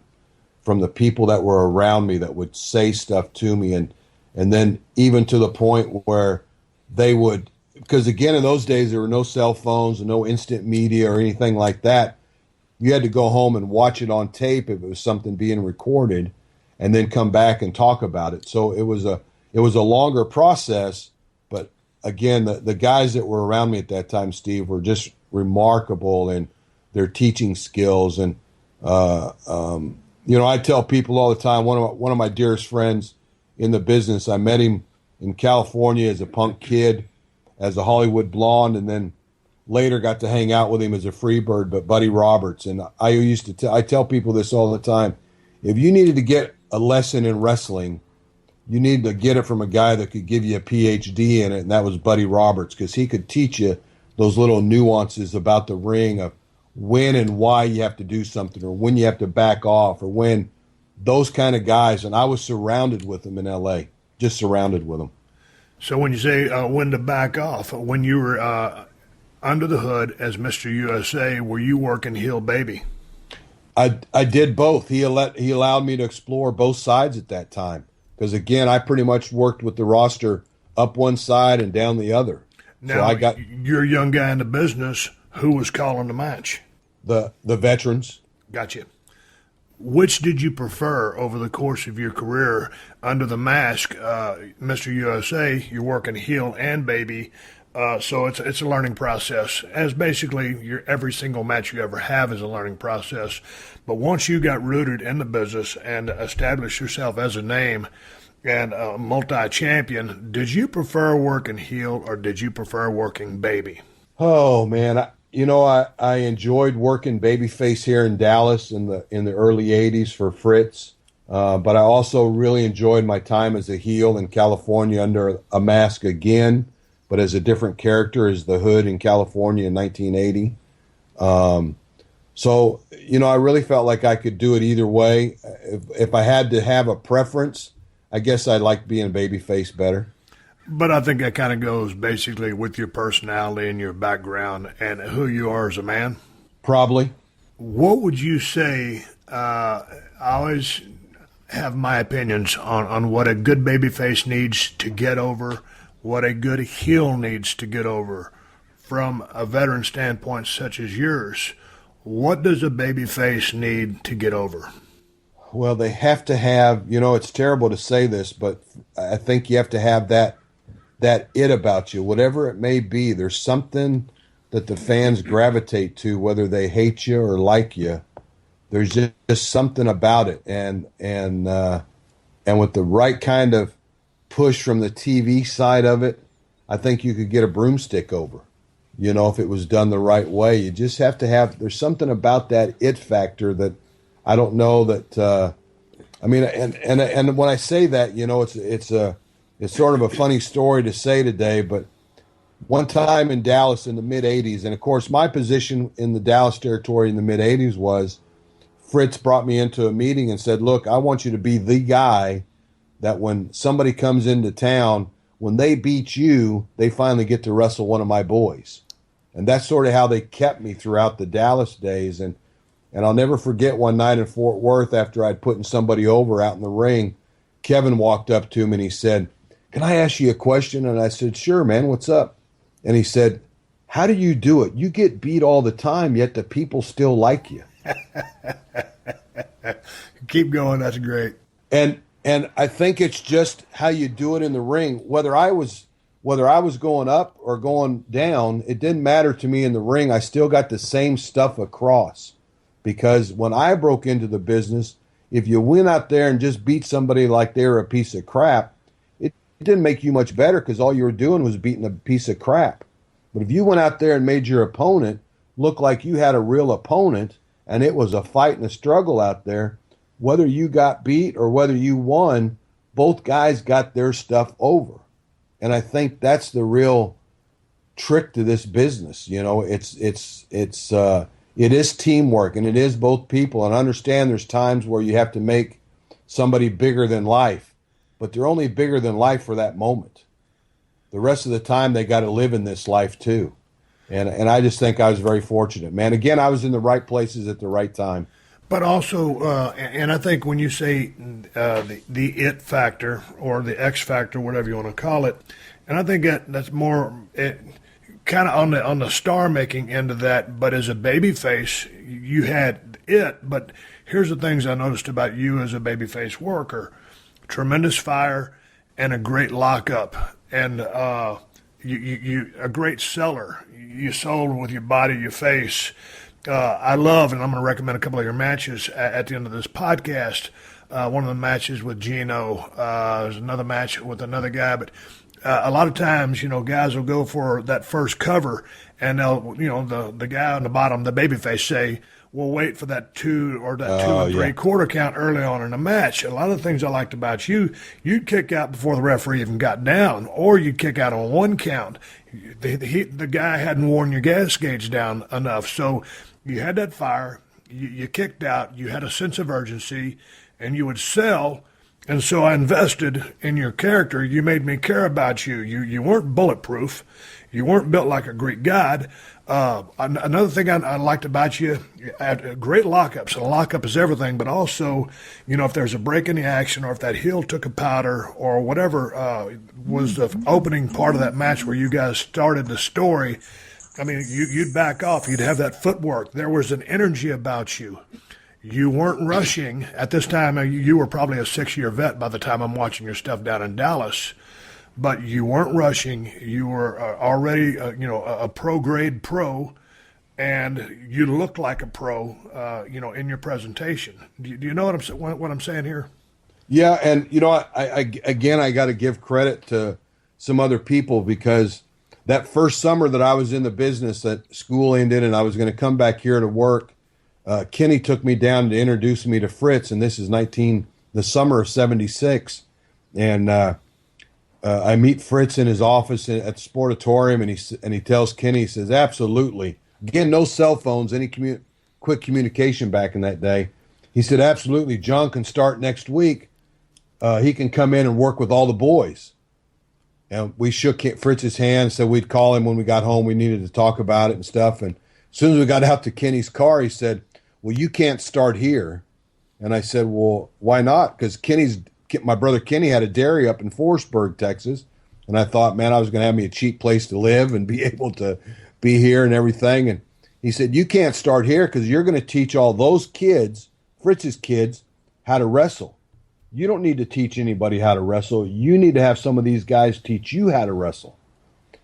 from the people that were around me that would say stuff to me. And then even to the point where they would, because again, in those days, there were no cell phones and no instant media or anything like that. You had to go home and watch it on tape if it was something being recorded and then come back and talk about it. So it was a longer process, but again, the guys that were around me at that time, Steve, were just remarkable in their teaching skills. And, I tell people all the time, one of my dearest friends in the business, I met him in California as a punk kid, as a Hollywood blonde, and then later got to hang out with him as a Freebird, but Buddy Roberts. And I tell people this all the time. If you needed to get a lesson in wrestling, you need to get it from a guy that could give you a PhD in it, and that was Buddy Roberts, because he could teach you those little nuances about the ring of when and why you have to do something, or when you have to back off, or when those kind of guys. And I was surrounded with them in L.A., just surrounded with them. So when you say when to back off, when you were under the hood as Mr. USA, were you working heel baby? I did both. He allowed me to explore both sides at that time. Because, again, I pretty much worked with the roster up one side and down the other. Now, so you're a young guy in the business. Who was calling the match? The veterans. Gotcha. Which did you prefer over the course of your career? Under the mask, Mr. USA, you're working heel and baby. So it's a learning process, as basically every single match you ever have is a learning process. But once you got rooted in the business and established yourself as a name and a multi-champion, did you prefer working heel or did you prefer working baby? Oh, man. I enjoyed working babyface here in Dallas in the early 80s for Fritz. But I also really enjoyed my time as a heel in California under a mask again, but as a different character as the Hood in California in 1980. So, I really felt like I could do it either way. If I had to have a preference, I guess I liked being babyface better. But I think that kind of goes basically with your personality and your background and who you are as a man. Probably. What would you say? I always have my opinions on what a good babyface needs to get over, what a good heel needs to get over. From a veteran standpoint such as yours, what does a babyface need to get over? Well, they have to have, it's terrible to say this, but I think you have to have that it about you, whatever it may be. There's something that the fans gravitate to, whether they hate you or like you. There's just something about it. And with the right kind of push from the TV side of it, I think you could get a broomstick over. If it was done the right way. You just have to have, there's something about that it factor that I don't know that, and when I say that, it's sort of a funny story to say today, but one time in Dallas in the mid-'80s, and of course my position in the Dallas territory in the mid-'80s was Fritz brought me into a meeting and said, look, I want you to be the guy that when somebody comes into town, when they beat you, they finally get to wrestle one of my boys. And that's sort of how they kept me throughout the Dallas days. And I'll never forget one night in Fort Worth after I'd put somebody over out in the ring, Kevin walked up to him and he said, can I ask you a question? And I said, sure, man, what's up? And he said, how do you do it? You get beat all the time, yet the people still like you. Keep going. That's great. And I think it's just how you do it in the ring. Whether I was going up or going down, it didn't matter to me in the ring. I still got the same stuff across. Because when I broke into the business, if you went out there and just beat somebody like they were a piece of crap, it didn't make you much better because all you were doing was beating a piece of crap. But if you went out there and made your opponent look like you had a real opponent and it was a fight and a struggle out there, whether you got beat or whether you won, both guys got their stuff over. And I think that's the real trick to this business. You know, it is teamwork, and it is both people. And I understand there's times where you have to make somebody bigger than life, but they're only bigger than life for that moment. The rest of the time, they got to live in this life too. And I just think I was very fortunate, man. Again, I was in the right places at the right time. But also, and I think when you say the it factor or the X factor, whatever you want to call it, and I think that's more kind of on the star making end of that. But as a babyface, you had it. But here's the things I noticed about you as a babyface worker: tremendous fire and a great lockup, and you a great seller. You sold with your body, your face. I love, and I'm going to recommend a couple of your matches at the end of this podcast. One of the matches with Gino. There's another match with another guy, but a lot of times, guys will go for that first cover, and they'll, the guy on the bottom, the babyface, say, we'll wait for that 2 or that 2 and 3 quarter count early on in the match. A lot of the things I liked about you, you'd kick out before the referee even got down, or you'd kick out on 1 count. The guy hadn't worn your gas gauge down enough, so you had that fire, you kicked out, you had a sense of urgency, and you would sell. And so I invested in your character. You made me care about you. You weren't bulletproof. You weren't built like a Greek god. Another thing I liked about you, had great lockups. And a lockup is everything, but also, if there's a break in the action or if that heel took a powder or whatever was the opening part of that match where you guys started the story, I mean, you'd back off. You'd have that footwork. There was an energy about you. You weren't rushing. At this time, you were probably a 6-year vet by the time I'm watching your stuff down in Dallas. But you weren't rushing. You were already, a pro-grade pro, and you looked like a pro, in your presentation. Do you know what I'm saying here? Yeah, and, I got to give credit to some other people because that first summer that I was in the business, that school ended and I was going to come back here to work, Kenny took me down to introduce me to Fritz, and this is the summer of '76, and I meet Fritz in his office at the Sportatorium, and he tells Kenny, he says, absolutely. Again, no cell phones, any quick communication back in that day. He said, absolutely, John can start next week. He can come in and work with all the boys. And we shook Fritz's hand and said we'd call him when we got home. We needed to talk about it and stuff. And as soon as we got out to Kenny's car, he said, well, you can't start here. And I said, well, why not? Because my brother Kenny had a dairy up in Forestburg, Texas. And I thought, man, I was going to have me a cheap place to live and be able to be here and everything. And he said, you can't start here because you're going to teach all those kids, Fritz's kids, how to wrestle. You don't need to teach anybody how to wrestle. You need to have some of these guys teach you how to wrestle.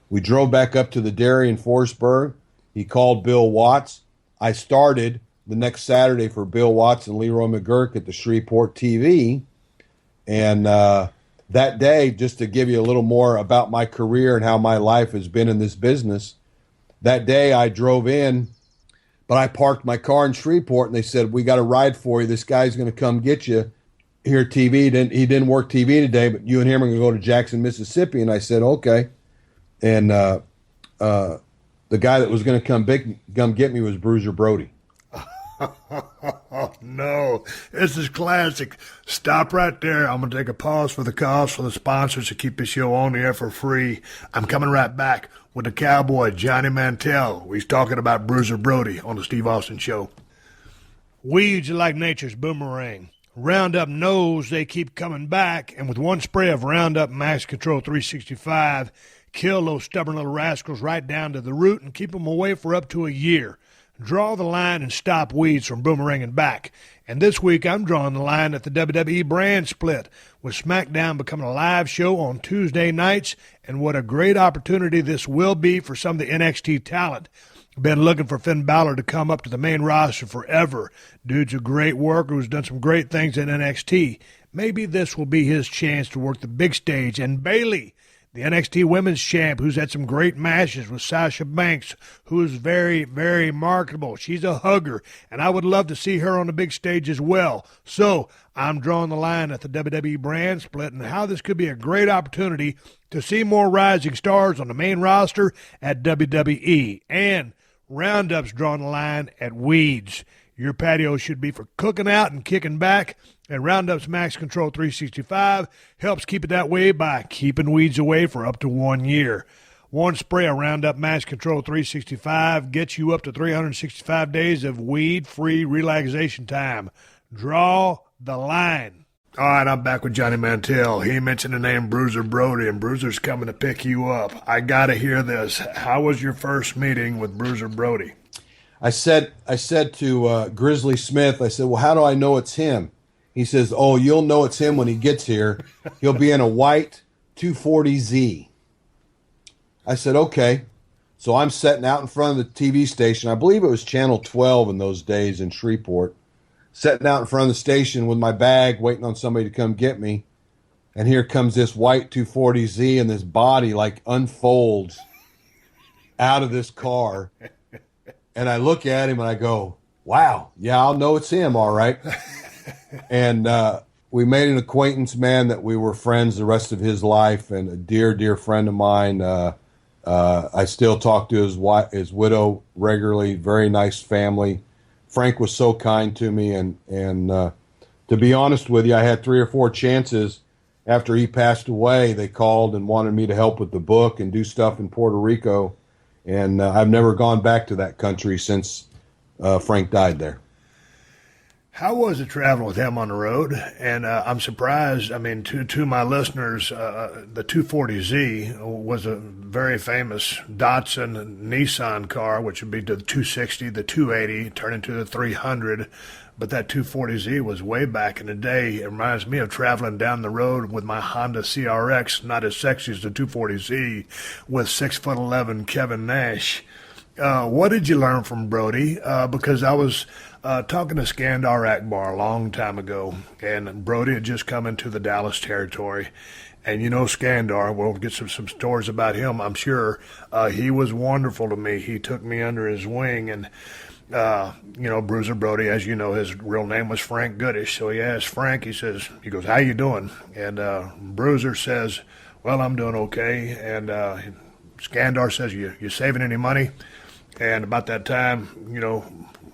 We drove back up to the dairy in Forestburg. He called Bill Watts. I started the next Saturday for Bill Watts and Leroy McGurk at the Shreveport TV. And that day, just to give you a little more about my career and how my life has been in this business, that day I drove in, but I parked my car in Shreveport, and they said, we got a ride for you. This guy's going to come get you here at TV. He didn't work TV today, but you and him are going to go to Jackson, Mississippi. And I said, okay. And the guy that was going to come get me was Bruiser Brody. Oh, no, this is classic. Stop right there. I'm going to take a pause for the cause for the sponsors to keep the show on the air for free. I'm coming right back with the Cowboy Johnny Mantell. He's talking about Bruiser Brody on the Steve Austin Show. Weeds are like nature's boomerang. Roundup knows they keep coming back, and with one spray of Roundup Max Control 365, kill those stubborn little rascals right down to the root and keep them away for up to a year. Draw the line and stop weeds from boomeranging back. And this week I'm drawing the line at the WWE brand split, with SmackDown becoming a live show on Tuesday nights, and what a great opportunity this will be for some of the NXT talent. Been looking for Finn Balor to come up to the main roster forever. Dude's a great worker who's done some great things in NXT. Maybe this will be his chance to work the big stage. And Bayley, the NXT Women's Champ, who's had some great matches with Sasha Banks, who is very, very marketable. She's a hugger, and I would love to see her on the big stage as well. So I'm drawing the line at the WWE brand split and how this could be a great opportunity to see more rising stars on the main roster at WWE. And Roundup's drawing the line at weeds. Your patio should be for cooking out and kicking back, and Roundup's Max Control 365 helps keep it that way by keeping weeds away for up to 1 year. One spray of Roundup Max Control 365 gets you up to 365 days of weed-free relaxation time. Draw the line. All right, I'm back with Johnny Mantell. He mentioned the name Bruiser Brody, and Bruiser's coming to pick you up. I got to hear this. How was your first meeting with Bruiser Brody? I said to Grizzly Smith, I said, well, how do I know it's him? He says, oh, you'll know it's him when he gets here. He'll be in a white 240Z. I said, okay. So I'm sitting out in front of the TV station. I believe it was Channel 12 in those days in Shreveport. Sitting out in front of the station with my bag, waiting on somebody to come get me. And here comes this white 240Z, and this body like unfolds out of this car. And I look at him and I go, wow, yeah, I'll know it's him, all right. And we made an acquaintance, man, that we were friends the rest of his life, and a dear, dear friend of mine. I still talk to his widow regularly, very nice family. Frank was so kind to me, and to be honest with you, I had 3 or 4 chances after he passed away. They called and wanted me to help with the book and do stuff in Puerto Rico, and I've never gone back to that country since Frank died there. How was it traveling with him on the road? And I'm surprised, I mean, to my listeners, the 240Z was a very famous Datsun Nissan car, which would be the 260, the 280, turned into the 300. But that 240Z was way back in the day. It reminds me of traveling down the road with my Honda CRX, not as sexy as the 240Z, with 6'11" Kevin Nash. What did you learn from Brody? Because I was talking to Skandar Akbar a long time ago, and Brody had just come into the Dallas territory. And you know Skandar, we'll get some stories about him, I'm sure. He was wonderful to me. He took me under his wing, and Bruiser Brody, as you know, his real name was Frank Goodish. So he asked Frank, he goes, how you doing? And Bruiser says, well, I'm doing okay. And Skandar says, you saving any money? And about that time,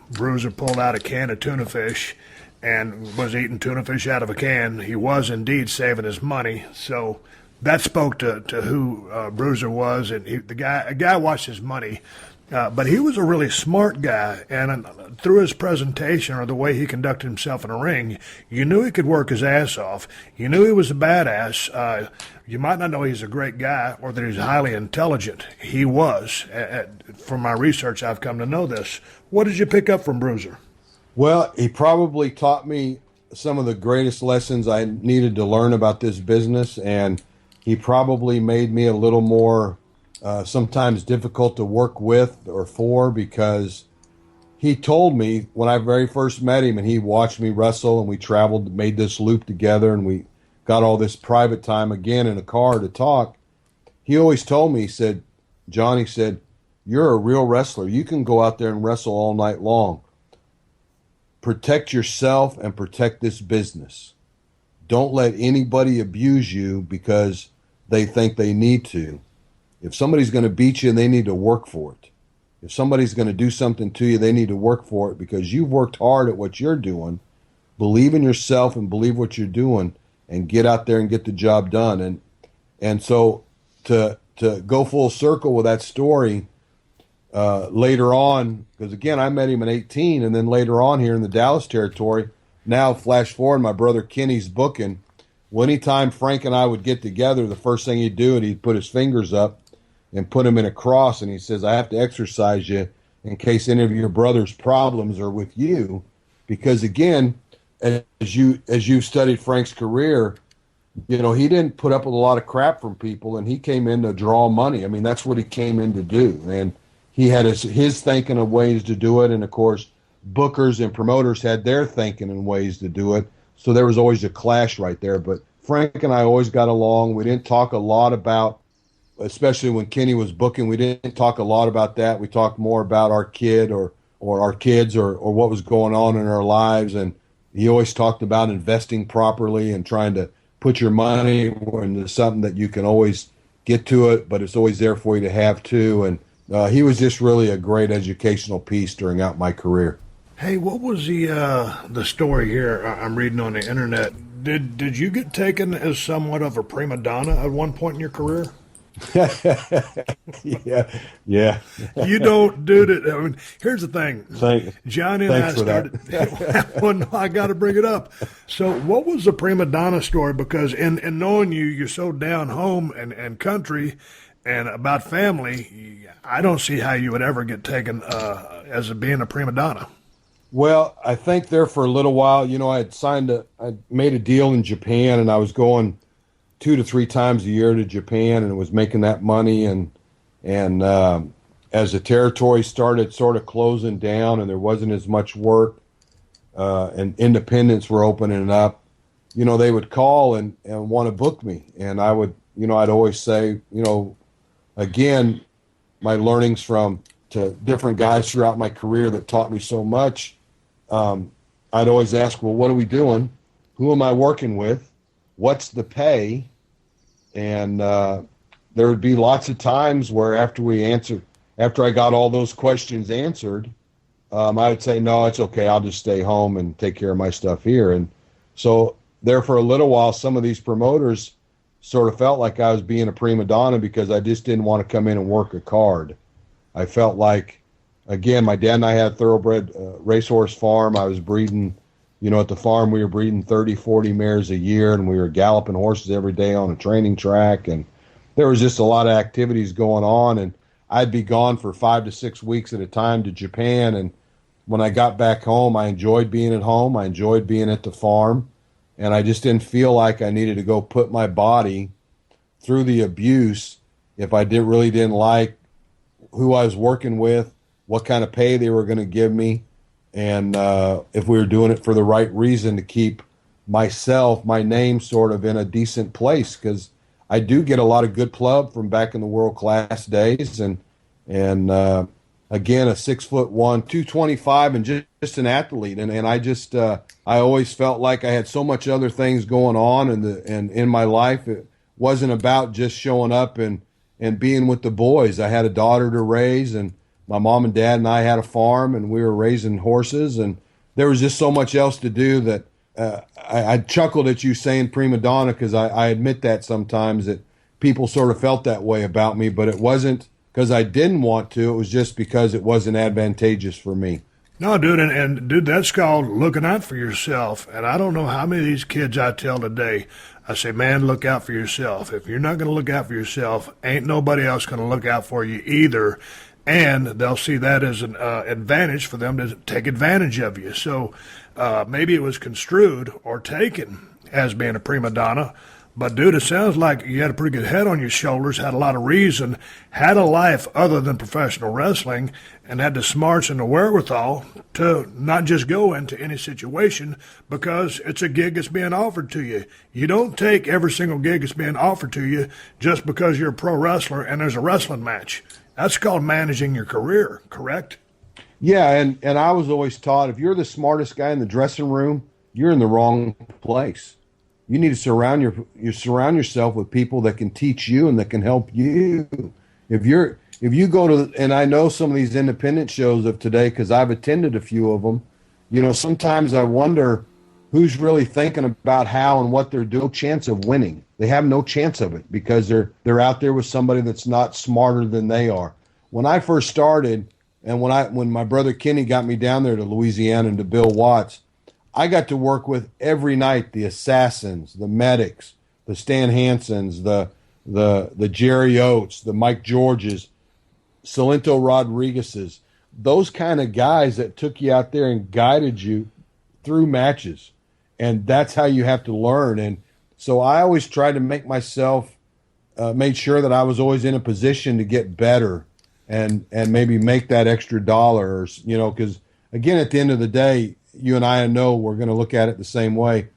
Bruiser pulled out a can of tuna fish and was eating tuna fish out of a can. He was indeed saving his money. So that spoke to who Bruiser was. And a guy watched his money. But he was a really smart guy, and through his presentation or the way he conducted himself in a ring, you knew he could work his ass off. You knew he was a badass. You might not know he's a great guy or that he's highly intelligent. He was. From my research, I've come to know this. What did you pick up from Bruiser? Well, he probably taught me some of the greatest lessons I needed to learn about this business, and he probably made me a little more sometimes difficult to work with or for, because he told me when I very first met him and he watched me wrestle and we traveled, made this loop together, and we got all this private time again in a car to talk. He always told me, he said, Johnny said, you're a real wrestler. You can go out there and wrestle all night long. Protect yourself and protect this business. Don't let anybody abuse you because they think they need to. If somebody's going to beat you, they need to work for it. If somebody's going to do something to you, they need to work for it because you've worked hard at what you're doing. Believe in yourself and believe what you're doing and get out there and get the job done. And so to go full circle with that story, later on, because again, I met him at 18, and then later on here in the Dallas territory, now flash forward, my brother Kenny's booking. Well, anytime Frank and I would get together, the first thing he'd do, and he'd put his fingers up and put them in a cross, and he says, I have to exercise you in case any of your brother's problems are with you. Because again, as you've studied Frank's career, he didn't put up with a lot of crap from people, and he came in to draw money. I mean, that's what he came in to do. And he had his thinking of ways to do it, and of course, bookers and promoters had their thinking and ways to do it. So there was always a clash right there. But Frank and I always got along. We didn't talk a lot about, especially when Kenny was booking, we didn't talk a lot about that. We talked more about our kid or our kids or what was going on in our lives. And he always talked about investing properly and trying to put your money into something that you can always get to it, but it's always there for you to have too. And he was just really a great educational piece during out my career. Hey, what was the story here I'm reading on the internet? Did you get taken as somewhat of a prima donna at one point in your career? Yeah. You don't do that. I mean, here's the thing. Johnny and I started. Well, no, I got to bring it up. So, what was the prima donna story? Because in knowing you're so down home and country and about family, I don't see how you would ever get taken as being a prima donna. Well, I think there for a little while, I made a deal in Japan, and I was going 2 to 3 times a year to Japan, and was making that money. And as the territory started sort of closing down, and there wasn't as much work, and independents were opening up, they would call and want to book me, and I would, I'd always say, again, my learnings from to different guys throughout my career that taught me so much. I'd always ask, well, what are we doing? Who am I working with? What's the pay? And there would be lots of times where after I got all those questions answered, I would say, no, it's okay. I'll just stay home and take care of my stuff here. And so there for a little while, some of these promoters sort of felt like I was being a prima donna because I just didn't want to come in and work a card. I felt like, again, my dad and I had a thoroughbred racehorse farm. I was breeding, at the farm we were breeding 30, 40 mares a year, and we were galloping horses every day on a training track. And there was just a lot of activities going on, and I'd be gone for 5 to 6 weeks at a time to Japan. And when I got back home, I enjoyed being at home. I enjoyed being at the farm. And I just didn't feel like I needed to go put my body through the abuse if I really didn't like who I was working with, what kind of pay they were going to give me, and if we were doing it for the right reason to keep my name sort of in a decent place. Because I do get a lot of good plug from back in the world class days. And again, a 6'1", 225, and just an athlete. And I just, I always felt like I had so much other things going on and in my life. It wasn't about just showing up and being with the boys. I had a daughter to raise, and my mom and dad and I had a farm, and we were raising horses, and there was just so much else to do that I chuckled at you saying prima donna, because I admit that sometimes that people sort of felt that way about me, but it wasn't because I didn't want to. It was just because it wasn't advantageous for me. No, dude, and dude, that's called looking out for yourself. And I don't know how many of these kids I tell today, I say, man, look out for yourself. If you're not going to look out for yourself, ain't nobody else going to look out for you either. And they'll see that as an advantage for them to take advantage of you. So maybe it was construed or taken as being a prima donna. But, dude, it sounds like you had a pretty good head on your shoulders, had a lot of reason, had a life other than professional wrestling, and had the smarts and the wherewithal to not just go into any situation because it's a gig that's being offered to you. You don't take every single gig that's being offered to you just because you're a pro wrestler and there's a wrestling match. That's called managing your career, correct? Yeah, and I was always taught if you're the smartest guy in the dressing room, you're in the wrong place. You need to surround yourself with people that can teach you and that can help you. If if you go to, and I know some of these independent shows of today because I've attended a few of them, sometimes I wonder who's really thinking about how and what they're doing. No chance of winning. They have no chance of it because they're out there with somebody that's not smarter than they are. When I first started, and when my brother Kenny got me down there to Louisiana and to Bill Watts, I got to work with every night the Assassins, the Medics, the Stan Hansens, the Jerry Oates, the Mike Georges, Salento Rodriguez's, those kind of guys that took you out there and guided you through matches. And that's how you have to learn. And so I always tried to make myself, made sure that I was always in a position to get better and maybe make that extra dollar, because again, at the end of the day, you and I know we're going to look at it the same way.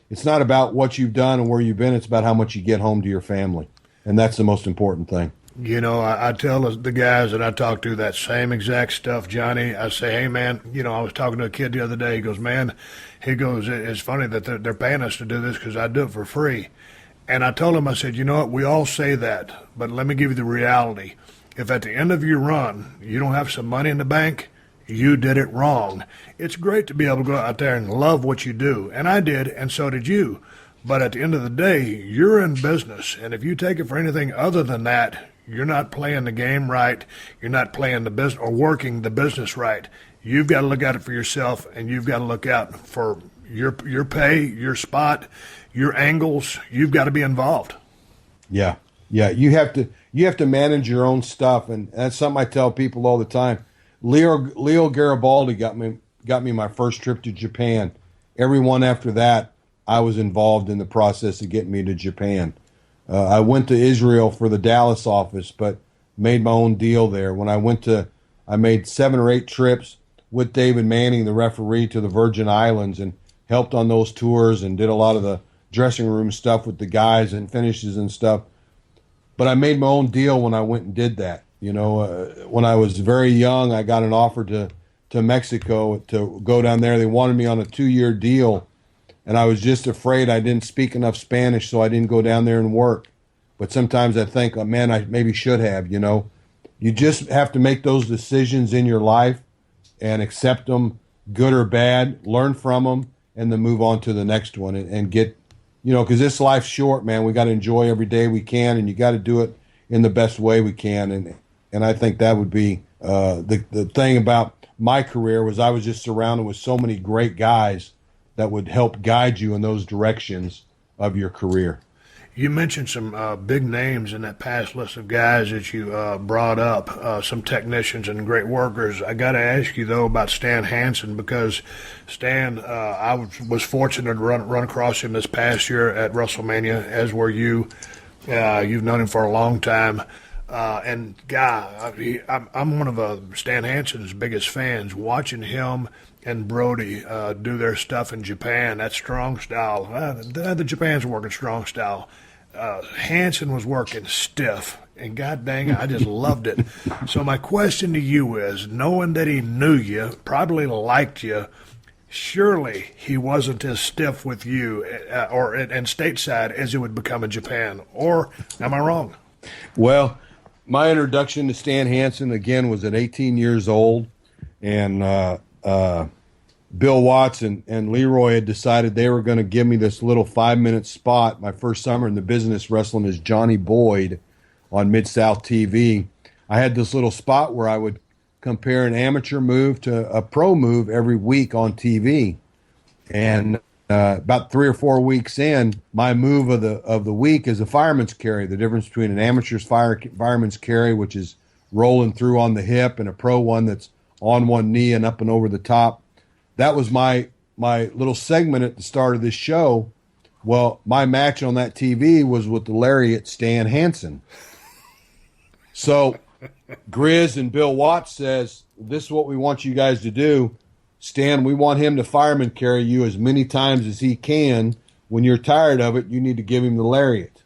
It's not about what you've done and where you've been. It's about how much you get home to your family. And that's the most important thing. I tell the guys that I talk to that same exact stuff, Johnny. I say, hey, man, I was talking to a kid the other day. He goes, it's funny that they're paying us to do this because I do it for free. And I told him, I said, you know what, we all say that, but let me give you the reality. If at the end of your run you don't have some money in the bank, you did it wrong. It's great to be able to go out there and love what you do, and I did, and so did you. But at the end of the day, you're in business, and if you take it for anything other than that, you're not playing the game right. You're not playing the business or working the business right. You've got to look at it for yourself, and you've got to look out for your pay, your spot, your angles. You've got to be involved. Yeah. You have to manage your own stuff, and that's something I tell people all the time. Leo Garibaldi got me my first trip to Japan. Everyone after that, I was involved in the process of getting me to Japan. I went to Israel for the Dallas office, but made my own deal there. When I made 7 or 8 trips with David Manning, the referee, to the Virgin Islands, and helped on those tours and did a lot of the dressing room stuff with the guys and finishes and stuff. But I made my own deal when I went and did that. When I was very young, I got an offer to Mexico to go down there. They wanted me on a 2-year deal. And I was just afraid I didn't speak enough Spanish, so I didn't go down there and work. But sometimes I think, oh, man, I maybe should have, You just have to make those decisions in your life and accept them, good or bad, learn from them, and then move on to the next one and get, because this life's short, man. We got to enjoy every day we can, and you got to do it in the best way we can. And I think that would be the thing about my career was I was just surrounded with so many great guys that would help guide you in those directions of your career. You mentioned some big names in that past list of guys that you brought up, some technicians and great workers. I got to ask you, though, about Stan Hansen, because Stan, I was fortunate to run across him this past year at WrestleMania, as were you. You've known him for a long time. And, I'm one of Stan Hansen's biggest fans. Watching him and Brody do their stuff in Japan, that strong style. The Japan's working strong style. Hansen was working stiff, and god dang it, I just loved it. So my question to you is, knowing that he knew you, probably liked you, surely he wasn't as stiff with you and stateside as it would become in Japan, or am I wrong? Well, my introduction to Stan Hansen, again, was at 18 years old, and Bill Watts and Leroy had decided they were going to give me this little 5-minute spot my first summer in the business wrestling as Johnny Boyd on Mid-South TV. I had this little spot where I would compare an amateur move to a pro move every week on TV. And about 3 or 4 weeks in, my move of the week is a fireman's carry. The difference between an amateur's fireman's carry, which is rolling through on the hip, and a pro one that's on one knee and up and over the top. That was my little segment at the start of this show. Well, my match on that TV was with the lariat Stan Hansen. So Grizz and Bill Watts says, this is what we want you guys to do. Stan, we want him to fireman carry you as many times as he can. When you're tired of it, you need to give him the lariat.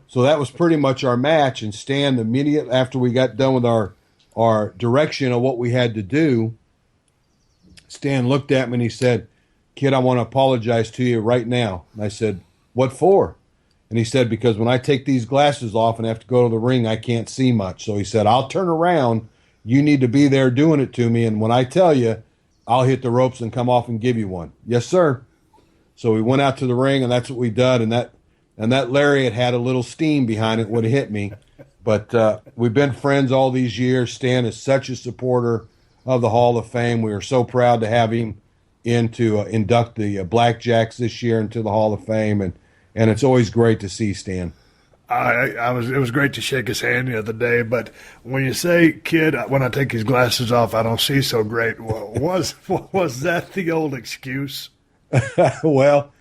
So that was pretty much our match. And Stan, immediately after we got done with our direction of what we had to do, Stan looked at me and he said, kid, I want to apologize to you right now. And I said, what for? And he said, because when I take these glasses off and have to go to the ring, I can't see much. So he said, I'll turn around. You need to be there doing it to me. And when I tell you, I'll hit the ropes and come off and give you one. Yes, sir. So we went out to the ring, and that's what we did. And that lariat had a little steam behind it, would have hit me. But we've been friends all these years. Stan is such a supporter of the Hall of Fame. We are so proud to have him in to induct the Blackjacks this year into the Hall of Fame. And it's always great to see Stan. It was great to shake his hand the other day, but when you say, kid, when I take these glasses off, I don't see so great, was that the old excuse? Well,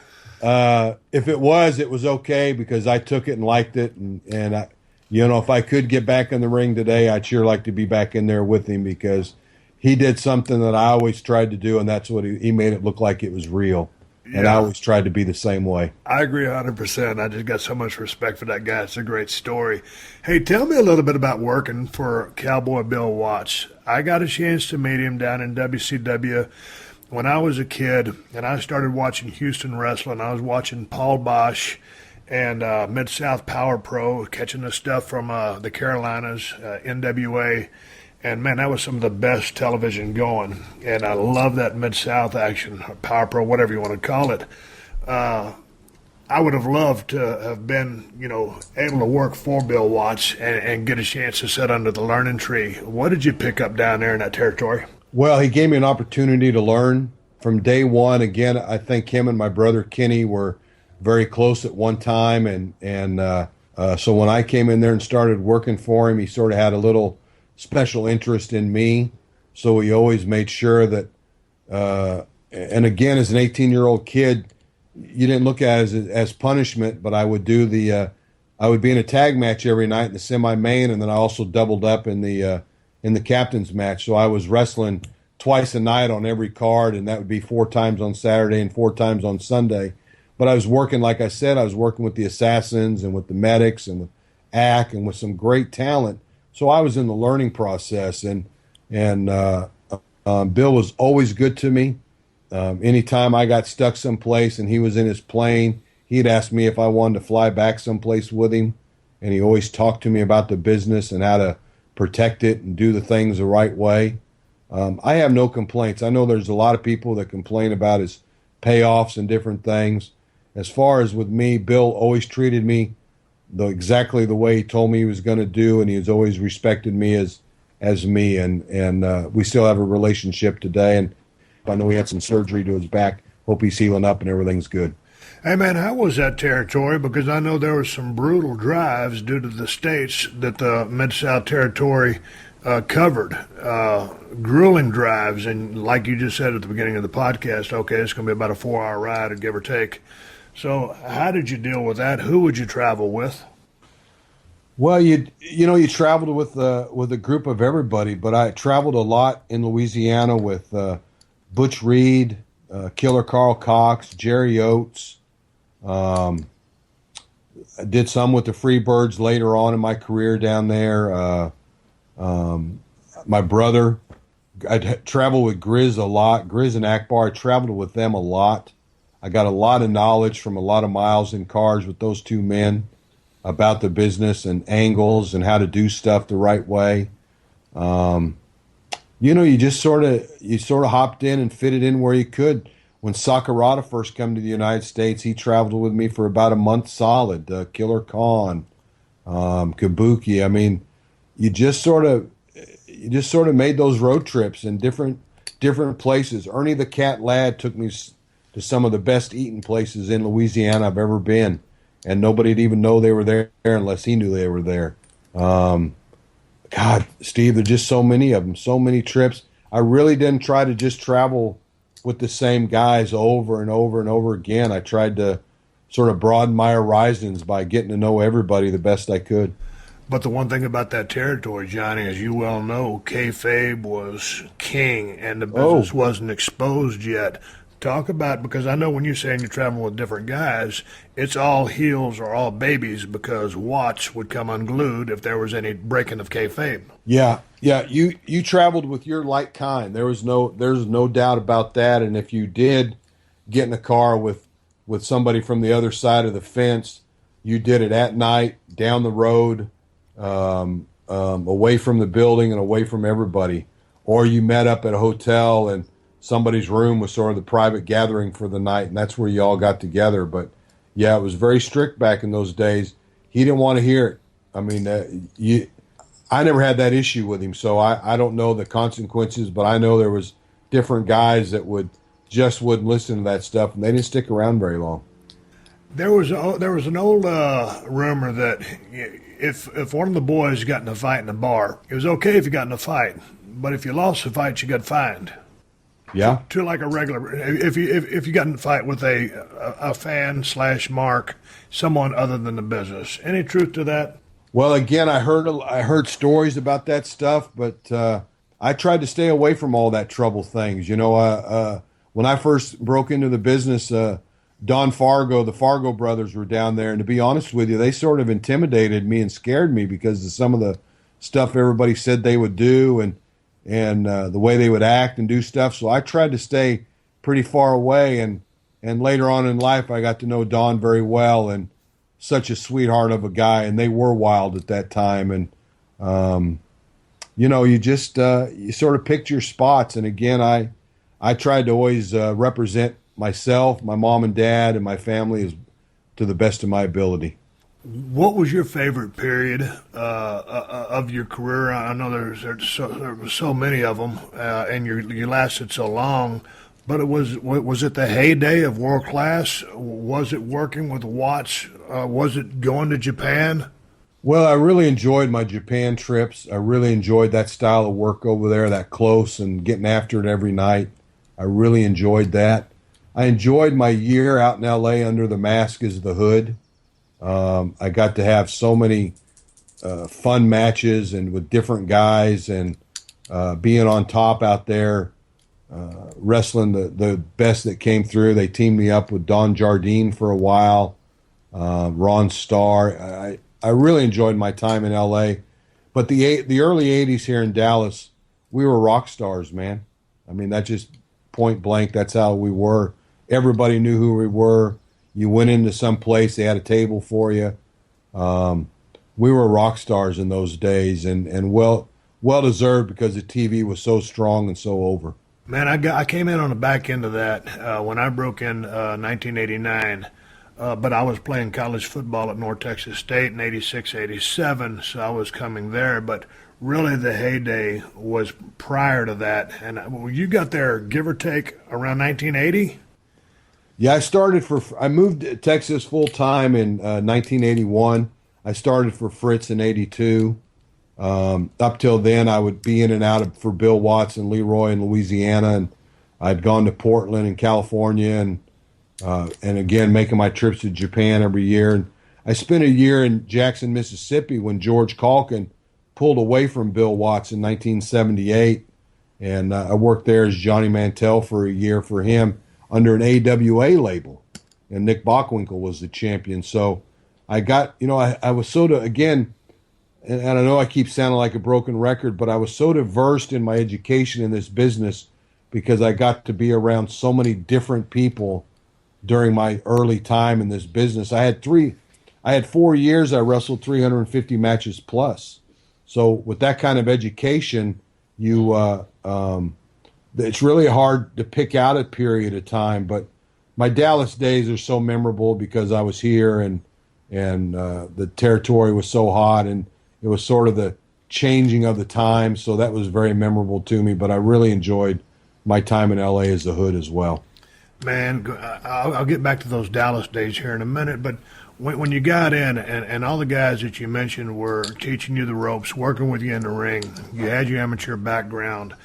if it was okay because I took it and liked it. And I, if I could get back in the ring today, I'd sure like to be back in there with him because he did something that I always tried to do, and that's what he made it look like it was real. And I always tried to be the same way. I agree 100%. I just got so much respect for that guy. It's a great story. Hey, tell me a little bit about working for Cowboy Bill Watts. I got a chance to meet him down in WCW when I was a kid, and I started watching Houston wrestling. I was watching Paul Bosch and Mid-South Power Pro, catching the stuff from the Carolinas, NWA. And, man, that was some of the best television going. And I love that Mid-South action, Power Pro, whatever you want to call it. I would have loved to have been, able to work for Bill Watts and get a chance to sit under the learning tree. What did you pick up down there in that territory? Well, he gave me an opportunity to learn from day one. Again, I think him and my brother Kenny were very close at one time. And so when I came in there and started working for him, he sort of had a little special interest in me, so he always made sure that and again, as an 18-year-old kid, you didn't look at it as punishment, but I would do I would be in a tag match every night in the semi-main, and then I also doubled up in the captain's match. So I was wrestling twice a night on every card, and that would be 4 times on Saturday and 4 times on Sunday. But I was working, like I said, I was working with the Assassins and with the Medics and with AC and with some great talent. So I was in the learning process, and Bill was always good to me. Anytime I got stuck someplace and he was in his plane, he'd ask me if I wanted to fly back someplace with him, and he always talked to me about the business and how to protect it and do the things the right way. I have no complaints. I know there's a lot of people that complain about his payoffs and different things. As far as with me, Bill always treated me exactly the way he told me he was going to do, and he has always respected me as me, and we still have a relationship today. And I know he had some surgery to his back. Hope he's healing up and everything's good. Hey, man, how was that territory? Because I know there were some brutal drives due to the states that the Mid-South Territory covered. Grueling drives, and like you just said at the beginning of the podcast, okay, it's going to be about a 4-hour ride, give or take. So how did you deal with that? Who would you travel with? Well, you traveled with a group of everybody, but I traveled a lot in Louisiana with Butch Reed, Killer Carl Cox, Jerry Oates. I did some with the Freebirds later on in my career down there. My brother, I traveled with Grizz a lot. Grizz and Akbar, I traveled with them a lot. I got a lot of knowledge from a lot of miles in cars with those two men about the business and angles and how to do stuff the right way. You just sort of hopped in and fitted in where you could. When Sakurada first came to the United States, he traveled with me for about a month solid. Killer Khan, Kabuki. I mean, you just sort of made those road trips in different places. Ernie the Cat Ladd took me to some of the best eating places in Louisiana I've ever been, and nobody'd even know they were there unless he knew they were there. God, Steve, there's just so many of them, so many trips. I really didn't try to just travel with the same guys over and over and over again. I tried to sort of broaden my horizons by getting to know everybody the best I could. But the one thing about that territory, Johnny, as you well know, kayfabe was king, and the business wasn't exposed yet. Talk about, because I know when you're saying you're traveling with different guys, it's all heels or all babies, because Watts would come unglued if there was any breaking of kayfabe. Yeah. You traveled with your like kind. There's no doubt about that. And if you did get in a car with somebody from the other side of the fence, you did it at night, down the road, away from the building and away from everybody. Or you met up at a hotel and somebody's room was sort of the private gathering for the night, and that's where you all got together. But, yeah, it was very strict back in those days. He didn't want to hear it. I mean, I never had that issue with him, so I don't know the consequences, but I know there was different guys that wouldn't listen to that stuff, and they didn't stick around very long. There was an old rumor that if one of the boys got in a fight in a bar, it was okay if you got in a fight, but if you lost the fight, you got fined. Yeah. To like a regular, if you got in a fight with a fan / mark, someone other than the business. Any truth to that? Well, again, I heard stories about that stuff, but I tried to stay away from all that trouble things. You know, when I first broke into the business, Don Fargo, the Fargo brothers were down there, and to be honest with you, they sort of intimidated me and scared me because of some of the stuff everybody said they would do and the way they would act and do stuff. So I tried to stay pretty far away, and later on in life, I got to know Don very well, and such a sweetheart of a guy, and they were wild at that time. And, you know, you just, you sort of picked your spots. And again, I tried to always represent myself, my mom and dad, and my family to the best of my ability. What was your favorite period of your career? I know there were so many of them, and you lasted so long. But was it the heyday of world class? Was it working with Watts? Was it going to Japan? Well, I really enjoyed my Japan trips. I really enjoyed that style of work over there, that close and getting after it every night. I really enjoyed that. I enjoyed my year out in L.A. under the mask as the Hood. I got to have so many fun matches and with different guys and being on top out there. Wrestling the best that came through. They teamed me up with Don Jardine for a while, Ron Starr. I really enjoyed my time in L.A., but the early 80s here in Dallas, we were rock stars, man. I mean, that's just point blank. That's how we were. Everybody knew who we were. You went into some place, they had a table for you. We were rock stars in those days, and well deserved because the TV was so strong and so over. Man, I came in on the back end of that when I broke in 1989, but I was playing college football at North Texas State in 86, 87, so I was coming there. But really the heyday was prior to that. And you got there, give or take, around 1980? Yeah, I moved to Texas full-time in 1981. I started for Fritz in 82. Up till then, I would be in and out for Bill Watts and Leroy in Louisiana, and I'd gone to Portland in California, and again making my trips to Japan every year. And I spent a year in Jackson, Mississippi, when George Calkin pulled away from Bill Watts in 1978, and I worked there as Johnny Mantell for a year for him under an AWA label, and Nick Bockwinkel was the champion. So I got, I was so again. And I know I keep sounding like a broken record, but I was so diverse in my education in this business because I got to be around so many different people during my early time in this business. I had 4 years I wrestled 350 matches plus. So with that kind of education, it's really hard to pick out a period of time. But my Dallas days are so memorable because I was here and the territory was so hot, and it was sort of the changing of the time, so that was very memorable to me. But I really enjoyed my time in L.A. as the Hood as well. Man, I'll get back to those Dallas days here in a minute, but when you got in and all the guys that you mentioned were teaching you the ropes, working with you in the ring, you had your amateur background.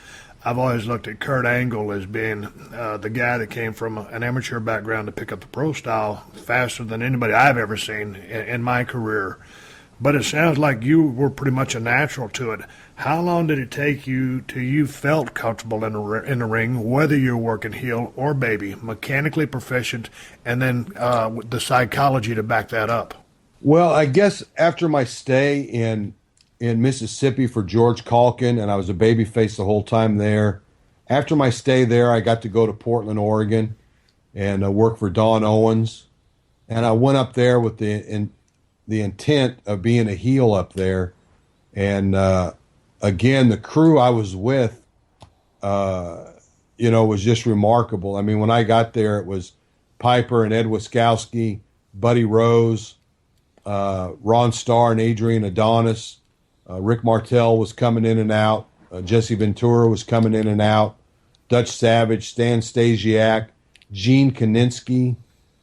I've always looked at Kurt Angle as being the guy that came from an amateur background to pick up the pro style faster than anybody I've ever seen in my career. But it sounds like you were pretty much a natural to it. How long did it take you till you felt comfortable in the ring, whether you're working heel or baby, mechanically proficient, and then the psychology to back that up? Well, I guess after my stay in Mississippi for George Calkin, and I was a babyface the whole time there. After my stay there, I got to go to Portland, Oregon, and work for Don Owens. And I went up there with the intent of being a heel up there. And again, the crew I was with, was just remarkable. I mean, when I got there, it was Piper and Ed Wiskowski, Buddy Rose, Ron Starr and Adrian Adonis. Rick Martel was coming in and out. Jesse Ventura was coming in and out. Dutch Savage, Stan Stasiak, Gene Kaninsky.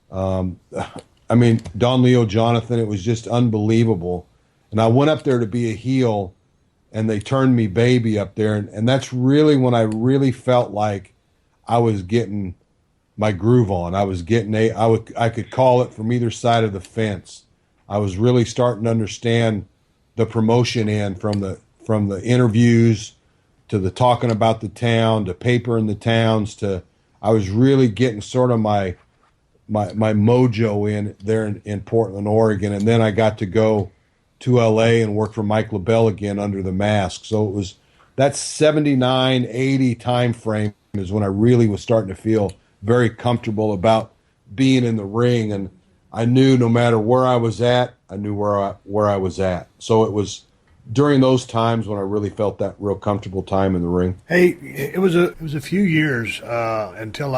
Don Leo Jonathan. It was just unbelievable. And I went up there to be a heel, and they turned me baby up there. And that's really when I really felt like I was getting my groove on. I was getting I could call it from either side of the fence. I was really starting to understand the promotion end from the interviews to the talking about the town, to paper in the towns, to I was really getting sort of my mojo in there in Portland, Oregon. And then I got to go to LA and work for Mike LaBelle again under the mask. So it was that 79, 80 time frame is when I really was starting to feel very comfortable about being in the ring. And I knew no matter where I was at, I knew where I was at. So it was during those times when I really felt that real comfortable time in the ring. Hey, it was a few years until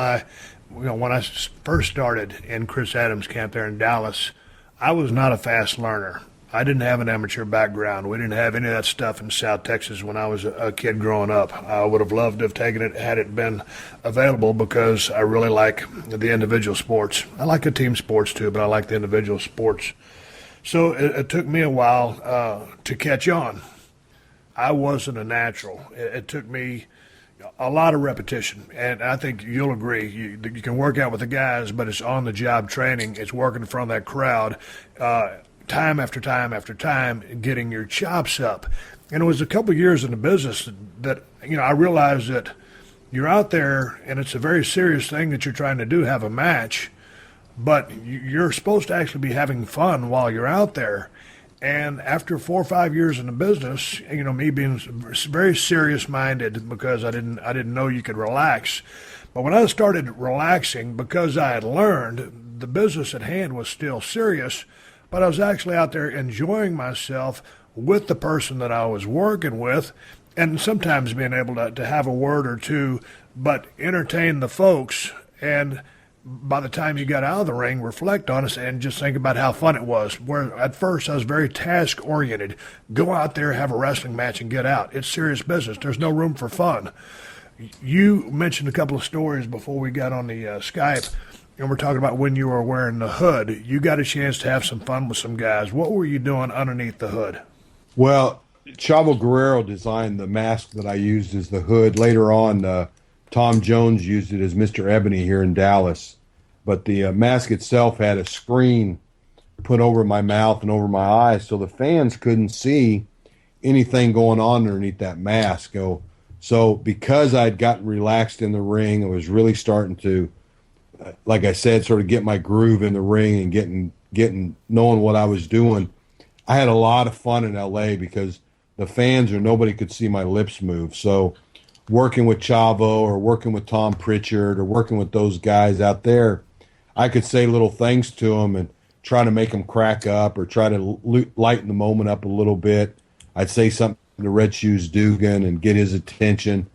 when I first started in Chris Adams' camp there in Dallas, I was not a fast learner. I didn't have an amateur background. We didn't have any of that stuff in South Texas when I was a kid growing up. I would have loved to have taken it had it been available because I really like the individual sports. I like the team sports too, but I like the individual sports. So it took me a while to catch on. I wasn't a natural. It took me a lot of repetition, and I think you'll agree. You can work out with the guys, but it's on-the-job training. It's working in front of that crowd time after time after time, getting your chops up. And it was a couple years in the business that I realized that you're out there, and it's a very serious thing that you're trying to do, have a match, but you're supposed to actually be having fun while you're out there. And after 4 or 5 years in the business, me being very serious-minded because I didn't know you could relax. But when I started relaxing, because I had learned the business at hand was still serious, but I was actually out there enjoying myself with the person that I was working with, and sometimes being able to have a word or two, but entertain the folks. And by the time you got out of the ring, reflect on it and just think about how fun it was. Where at first I was very task-oriented. Go out there, have a wrestling match, and get out. It's serious business. There's no room for fun. You mentioned a couple of stories before we got on the Skype, and we're talking about when you were wearing the hood. You got a chance to have some fun with some guys. What were you doing underneath the hood? Well, Chavo Guerrero designed the mask that I used as the hood. Later on, Tom Jones used it as Mr. Ebony here in Dallas. But the mask itself had a screen put over my mouth and over my eyes so the fans couldn't see anything going on underneath that mask. So because I'd gotten relaxed in the ring, I was really starting to, like I said, sort of get my groove in the ring and getting knowing what I was doing. I had a lot of fun in LA because the fans or nobody could see my lips move. So working with Chavo or working with Tom Pritchard or working with those guys out there, I could say little things to them and try to make them crack up or try to lighten the moment up a little bit. I'd say something to Red Shoes Dugan and get his attention.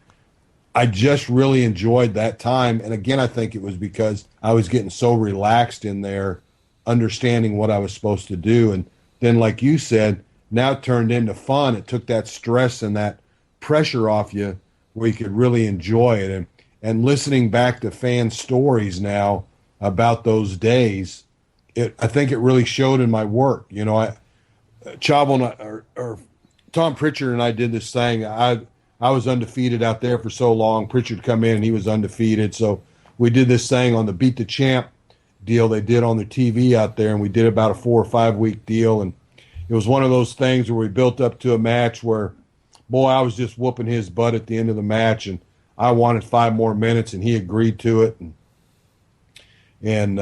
I just really enjoyed that time. And again, I think it was because I was getting so relaxed in there, understanding what I was supposed to do. And then, like you said, now it turned into fun. It took that stress and that pressure off you where you could really enjoy it. And listening back to fan stories now about those days, I think it really showed in my work. Chavo or Tom Pritchard and I did this thing. I was undefeated out there for so long. Pritchard come in and he was undefeated. So we did this thing on the Beat the Champ deal they did on the TV out there, and we did about a 4 or 5 week deal. And it was one of those things where we built up to a match where, boy, I was just whooping his butt at the end of the match, and I wanted 5 more minutes, and he agreed to it. And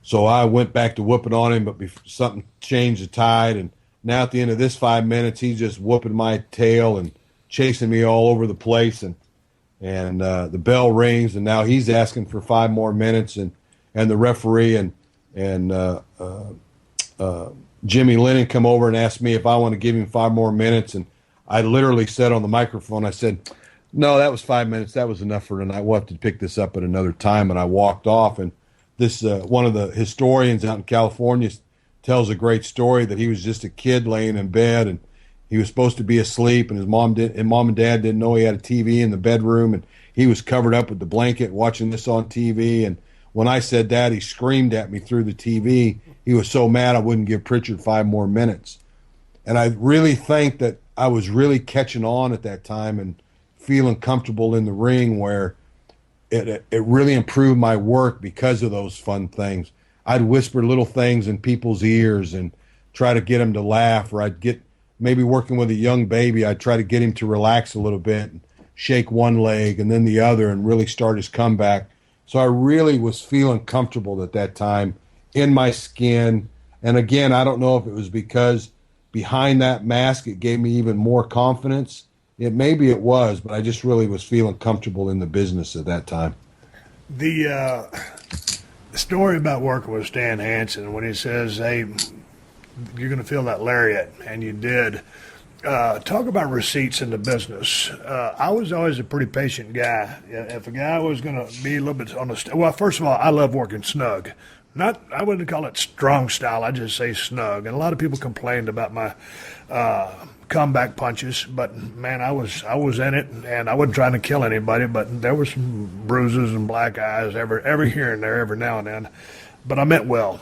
so I went back to whooping on him, but something changed the tide. And now at the end of this 5 minutes, he's just whooping my tail and chasing me all over the place. And the bell rings, and now he's asking for 5 more minutes. And the referee and Jimmy Lennon come over and asked me if I want to give him 5 more minutes. And I literally said on the microphone, I said, no, that was 5 minutes. That was enough for tonight. We'll have to pick this up at another time. And I walked off. And this one of the historians out in California tells a great story that he was just a kid laying in bed and he was supposed to be asleep, and his mom and dad didn't know he had a TV in the bedroom, and he was covered up with the blanket watching this on TV. And when I said that, he screamed at me through the TV. He was so mad I wouldn't give Pritchard 5 more minutes. And I really think that I was really catching on at that time and feeling comfortable in the ring, where it really improved my work because of those fun things. I'd whisper little things in people's ears and try to get them to laugh, or I'd get maybe working with a young baby, I'd try to get him to relax a little bit and shake one leg and then the other and really start his comeback. So I really was feeling comfortable at that time in my skin. And again, I don't know if it was because behind that mask it gave me even more confidence. Maybe it was, but I just really was feeling comfortable in the business at that time. The story about working with Stan Hansen, when he says, hey, you're going to feel that lariat, and you did. Talk about receipts in the business. I was always a pretty patient guy. If a guy was going to be a little bit on the well, first of all, I love working snug. I wouldn't call it strong style. I just say snug. And a lot of people complained about my comeback punches, but man, I was in it, and I wasn't trying to kill anybody. But there were some bruises and black eyes every here and there, every now and then. But I meant well.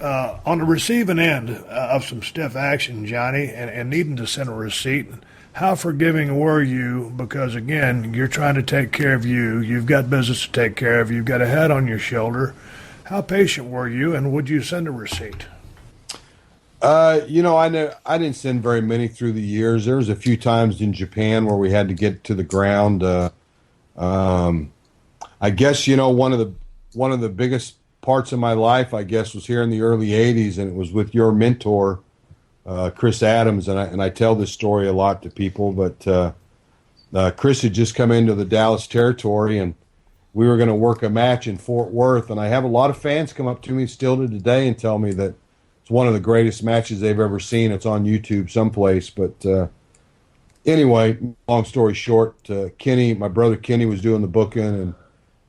On the receiving end of some stiff action, Johnny, and needing to send a receipt, how forgiving were you? Because, again, you're trying to take care of you. You've got business to take care of. You've got a head on your shoulder. How patient were you, and would you send a receipt? I didn't send very many through the years. There was a few times in Japan where we had to get to the ground. I guess, one of the biggest parts of my life, I guess, was here in the early 80s, and it was with your mentor, Chris Adams, and I tell this story a lot to people, but Chris had just come into the Dallas territory, and we were going to work a match in Fort Worth, and I have a lot of fans come up to me still to today and tell me that it's one of the greatest matches they've ever seen. It's on YouTube someplace, but anyway, long story short, Kenny, my brother Kenny, was doing the booking,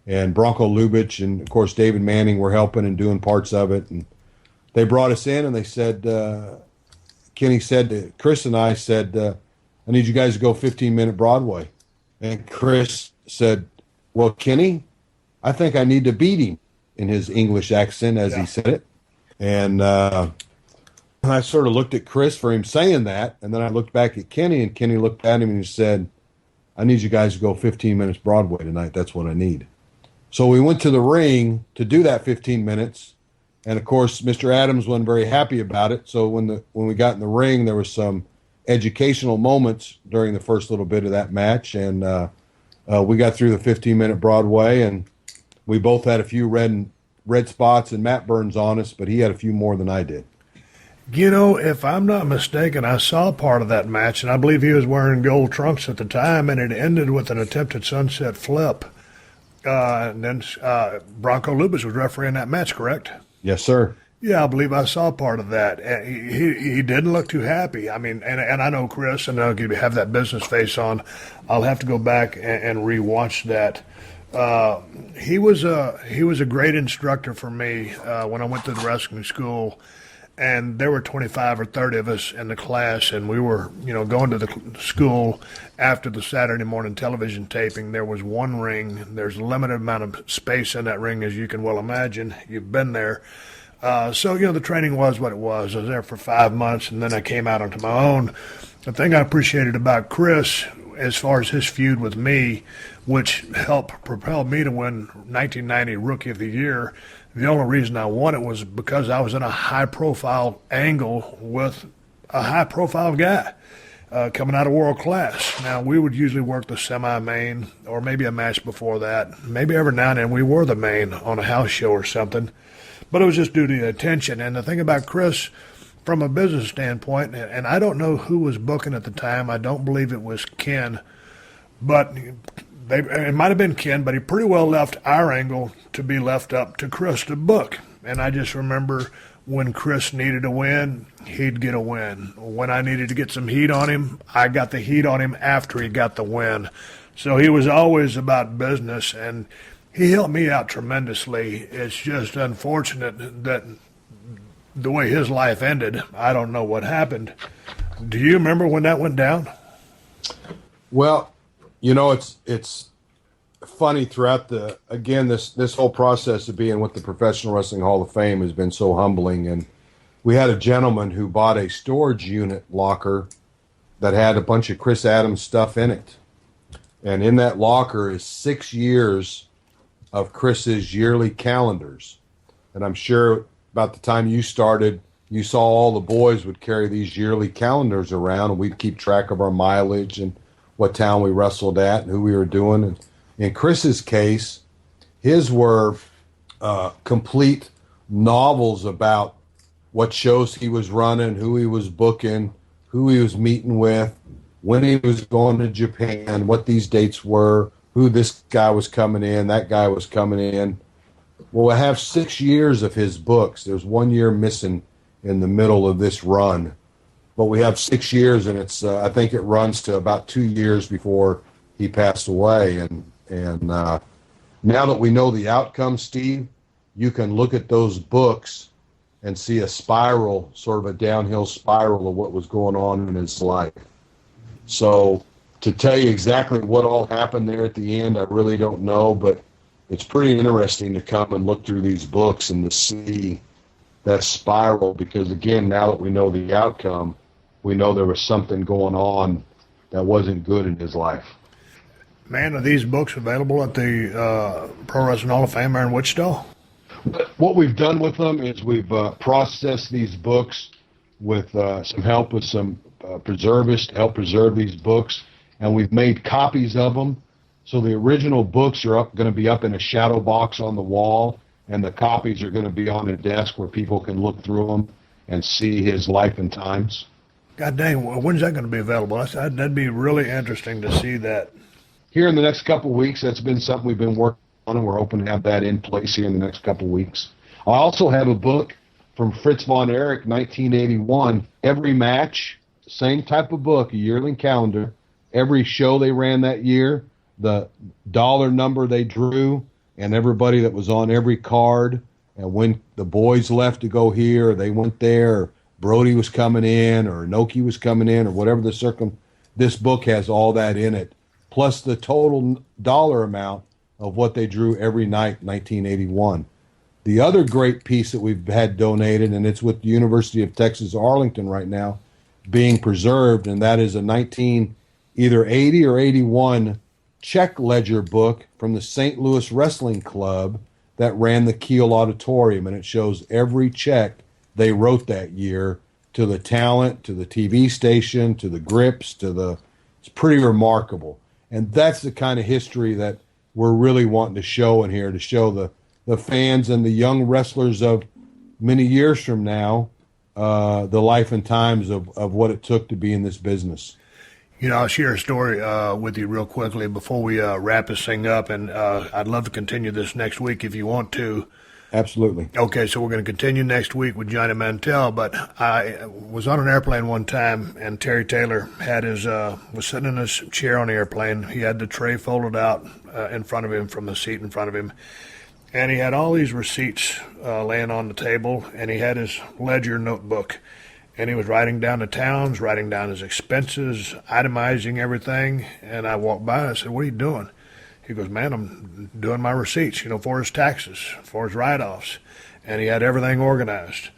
and Bronco Lubitsch and, of course, David Manning were helping and doing parts of it. And they brought us in, and they said, Kenny said to Chris and I said, I need you guys to go 15-minute Broadway. And Chris said, well, Kenny, I think I need to beat him, in his English accent as he said it. And I sort of looked at Chris for him saying that, and then I looked back at Kenny, and Kenny looked at him and he said, I need you guys to go 15 minutes Broadway tonight. That's what I need. So we went to the ring to do that 15 minutes, and of course, Mr. Adams wasn't very happy about it. So when we got in the ring, there was some educational moments during the first little bit of that match, and we got through the 15-minute Broadway, and we both had a few red spots and mat burns on us, but he had a few more than I did. If I'm not mistaken, I saw part of that match, and I believe he was wearing gold trunks at the time, and it ended with an attempted sunset flip. And then Bronco Lubitsch was refereeing that match, correct? Yes, sir. Yeah, I believe I saw part of that. He didn't look too happy. I mean, and I know Chris, and I'll have that business face on. I'll have to go back and rewatch that. He was a great instructor for me when I went to the wrestling school. And there were 25 or 30 of us in the class, and we were, going to the school after the Saturday morning television taping. There was one ring. There's a limited amount of space in that ring, as you can well imagine. You've been there. So the training was what it was. I was there for 5 months, and then I came out onto my own. The thing I appreciated about Chris, as far as his feud with me, which helped propel me to win 1990 Rookie of the Year, the only reason I won it was because I was in a high-profile angle with a high-profile guy coming out of world class. Now, we would usually work the semi-main or maybe a match before that. Maybe every now and then we were the main on a house show or something. But it was just due to the attention. And the thing about Chris, from a business standpoint, and I don't know who was booking at the time. I don't believe it was Ken. But it might have been Ken, but he pretty well left our angle to be left up to Chris to book. And I just remember when Chris needed a win, he'd get a win. When I needed to get some heat on him, I got the heat on him after he got the win. So he was always about business, and he helped me out tremendously. It's just unfortunate that the way his life ended, I don't know what happened. Do you remember when that went down? Well, you know, it's funny throughout this whole process of being with the Professional Wrestling Hall of Fame has been so humbling. And we had a gentleman who bought a storage unit locker that had a bunch of Chris Adams stuff in it. And in that locker is 6 years of Chris's yearly calendars. And I'm sure about the time you started, you saw all the boys would carry these yearly calendars around, and we'd keep track of our mileage and what town we wrestled at and who we were doing. And in Chris's case, his were complete novels about what shows he was running, who he was booking, who he was meeting with, when he was going to Japan, what these dates were, who this guy was coming in, that guy was coming in. Well, I have 6 years of his books. There's 1 year missing in the middle of this run. But we have 6 years, and it's I think it runs to about 2 years before he passed away. And now that we know the outcome, Steve, you can look at those books and see a spiral, sort of a downhill spiral of what was going on in his life. So to tell you exactly what all happened there at the end, I really don't know, but it's pretty interesting to come and look through these books and to see that spiral, because again, now that we know the outcome, we know there was something going on that wasn't good in his life. Man, are these books available at the Pro Wrestling Hall of Fame in Wichita? What we've done with them is we've processed these books with some help with some preservists to help preserve these books, and we've made copies of them. So the original books are going to be up in a shadow box on the wall, and the copies are going to be on a desk where people can look through them and see his life and times. God dang, when's that going to be available? That'd be really interesting to see that. Here in the next couple of weeks. That's been something we've been working on, and we're hoping to have that in place here in the next couple of weeks. I also have a book from Fritz von Erich, 1981. Every match, same type of book, a yearling calendar. Every show they ran that year, the dollar number they drew, and everybody that was on every card. And when the boys left to go here, or they went there, or Brody was coming in, or Inoki was coming in, or whatever this book has all that in it, plus the total dollar amount of what they drew every night in 1981. The other great piece that we've had donated, and it's with the University of Texas Arlington right now, being preserved, and that is a either 80 or 81 check ledger book from the St. Louis Wrestling Club that ran the Kiel Auditorium, and it shows every check they wrote that year to the talent, to the TV station, to the grips, it's pretty remarkable. And that's the kind of history that we're really wanting to show in here, to show the fans and the young wrestlers of many years from now the life and times of what it took to be in this business. You know, I'll share a story with you real quickly before we wrap this thing up, and I'd love to continue this next week if you want to. Absolutely. Okay, so we're going to continue next week with Johnny Mantell, but I was on an airplane one time, and Terry Taylor had was sitting in his chair on the airplane. He had the tray folded out in front of him from the seat in front of him, and he had all these receipts laying on the table, and he had his ledger notebook, and he was writing down the towns, writing down his expenses, itemizing everything, and I walked by and I said, "What are you doing?" He goes, "Man, I'm doing my receipts, for his taxes, for his write-offs." And he had everything organized.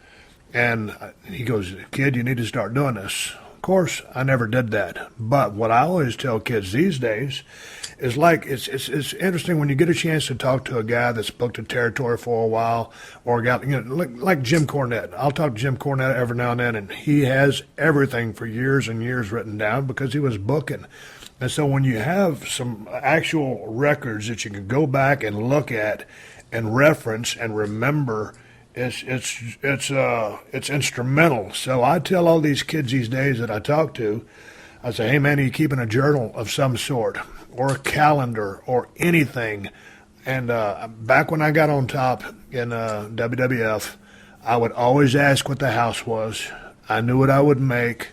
And he goes, "Kid, you need to start doing this." Of course, I never did that. But what I always tell kids these days is it's interesting when you get a chance to talk to a guy that's booked a territory for a while, or a guy, like Jim Cornette. I'll talk to Jim Cornette every now and then, and he has everything for years and years written down because he was booking. And so when you have some actual records that you can go back and look at and reference and remember, it's instrumental. So I tell all these kids these days that I talk to, I say, "Hey man, are you keeping a journal of some sort, or a calendar, or anything?" And back when I got on top in WWF, I would always ask what the house was. I knew what I would make.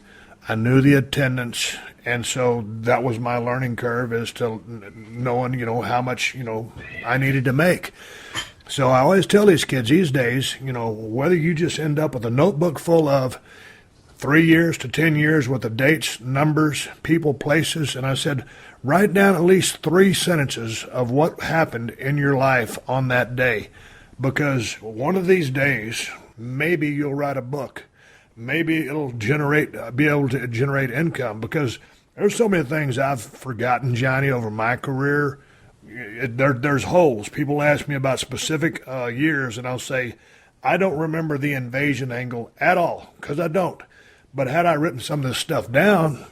I knew the attendance. And so that was my learning curve, is to knowing, how much, I needed to make. So I always tell these kids these days, whether you just end up with a notebook full of 3 years to 10 years worth of dates, numbers, people, places, and I said, write down at least 3 sentences of what happened in your life on that day. Because one of these days, maybe you'll write a book. Maybe it'll be able to generate income, because there's so many things I've forgotten, Johnny, over my career. There's holes. People ask me about specific years, and I'll say, I don't remember the invasion angle at all, because I don't. But had I written some of this stuff down,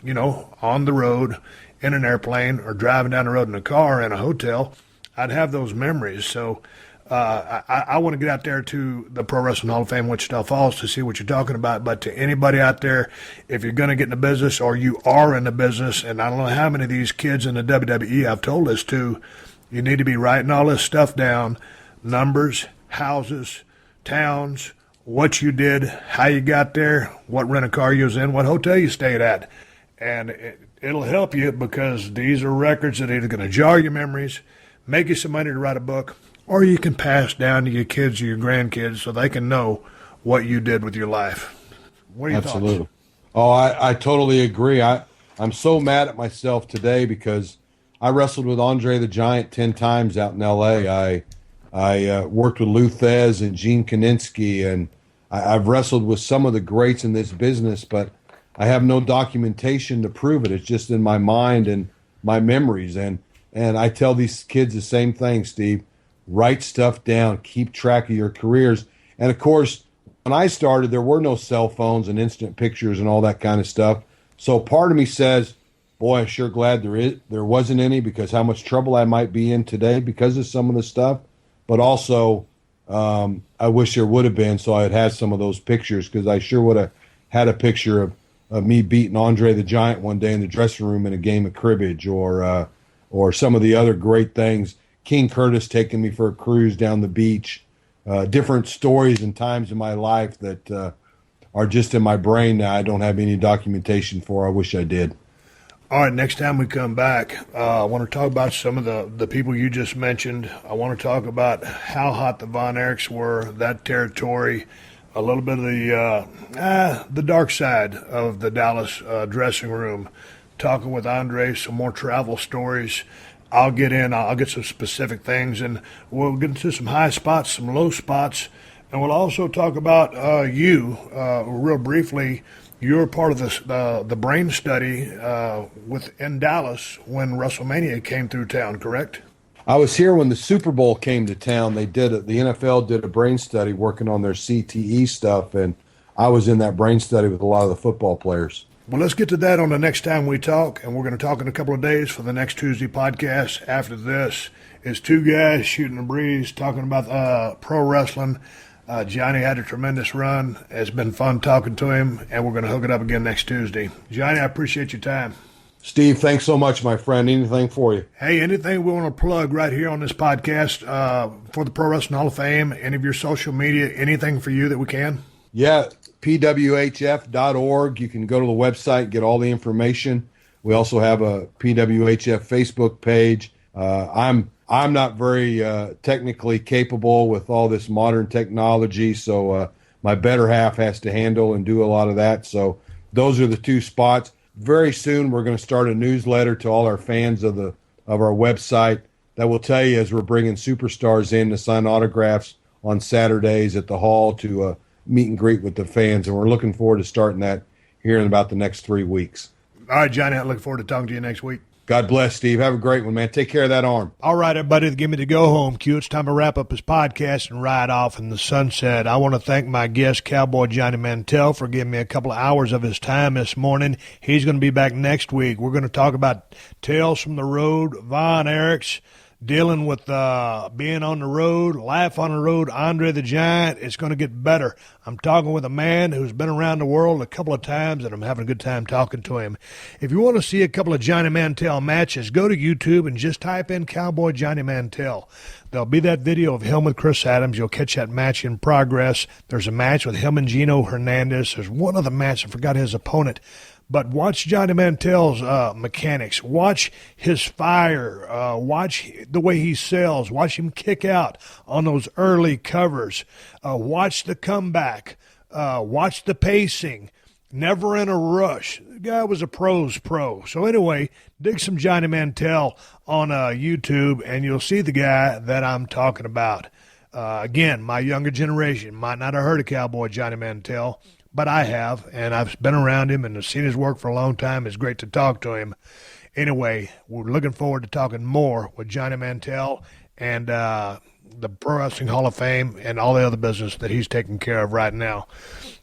on the road, in an airplane, or driving down the road in a car, in a hotel, I'd have those memories. So I want to get out there to the Pro Wrestling Hall of Fame, Wichita Falls, to see what you're talking about. But to anybody out there, if you're going to get in the business, or you are in the business, and I don't know how many of these kids in the WWE I've told this to, you need to be writing all this stuff down: numbers, houses, towns, what you did, how you got there, what rent-a-car you was in, what hotel you stayed at. And it'll help you, because these are records that are either going to jar your memories, make you some money to write a book, or you can pass down to your kids or your grandkids so they can know what you did with your life. What are your Absolutely. thoughts? Oh, I totally agree. I'm so mad at myself today, because I wrestled with Andre the Giant 10 times out in L.A. I worked with Lou Thez and Gene Kaninsky, and I've wrestled with some of the greats in this business, but I have no documentation to prove it. It's just in my mind and my memories. And I tell these kids the same thing, Steve. Write stuff down. Keep track of your careers. And, of course, when I started, there were no cell phones and instant pictures and all that kind of stuff. So part of me says, boy, I'm sure glad there wasn't any, because how much trouble I might be in today because of some of the stuff. But also, I wish there would have been, so I had some of those pictures, because I sure would have had a picture of me beating Andre the Giant one day in the dressing room in a game of cribbage, or some of the other great things. King Curtis taking me for a cruise down the beach. Different stories and times in my life that are just in my brain now. I don't have any documentation for. I wish I did. All right, next time we come back, I want to talk about some of the people you just mentioned. I want to talk about how hot the Von Erichs were, that territory, a little bit of the dark side of the Dallas dressing room, talking with Andre, some more travel stories. I'll get some specific things, and we'll get into some high spots, some low spots, and we'll also talk about you real briefly. You were part of the brain study in Dallas when WrestleMania came through town, correct? I was here when the Super Bowl came to town. The NFL did a brain study working on their CTE stuff, and I was in that brain study with a lot of the football players. Well, let's get to that on the next time we talk, and we're going to talk in a couple of days for the next Tuesday podcast. After this is two guys shooting the breeze, talking about pro wrestling. Johnny had a tremendous run. It's been fun talking to him, and we're going to hook it up again next Tuesday. Johnny, I appreciate your time. Steve, thanks so much, my friend. Anything for you? Hey, anything we want to plug right here on this podcast for the Pro Wrestling Hall of Fame, any of your social media, anything for you that we can? Yeah, pwhf.org. You can go to the website, get all the information. We also have a PWHF Facebook page. I'm not very technically capable with all this modern technology, so my better half has to handle and do a lot of that. So those are the two spots. Very soon we're going to start a newsletter to all our fans of our website that will tell you as we're bringing superstars in to sign autographs on Saturdays at the hall to meet and greet with the fans, and we're looking forward to starting that here in about the next 3 weeks. All right, Johnny, I look forward to talking to you next week. God bless, Steve. Have a great one, man. Take care of that arm. All right, everybody, give me the go-home cue. It's time to wrap up his podcast and ride off in the sunset. I want to thank my guest, Cowboy Johnny Mantell, for giving me a couple of hours of his time this morning. He's going to be back next week. We're going to talk about Tales from the Road, Von Erichs, dealing with being on the road, life on the road, Andre the Giant. It's going to get better. I'm talking with a man who's been around the world a couple of times, and I'm having a good time talking to him. If you want to see a couple of Johnny Mantell matches, go to YouTube and just type in Cowboy Johnny Mantell. There'll be that video of him with Chris Adams. You'll catch that match in progress. There's a match with him and Gino Hernandez. There's one other match. I forgot his opponent. But watch Johnny Mantell's mechanics. Watch his fire. Watch the way he sells. Watch him kick out on those early covers. Watch the comeback. Watch the pacing. Never in a rush. The guy was a pro's pro. So anyway, dig some Johnny Mantell on YouTube, and you'll see the guy that I'm talking about. Again, my younger generation might not have heard of Cowboy Johnny Mantell, but I have, and I've been around him and have seen his work for a long time. It's great to talk to him. Anyway, we're looking forward to talking more with Johnny Mantell and the Pro Wrestling Hall of Fame and all the other business that he's taking care of right now.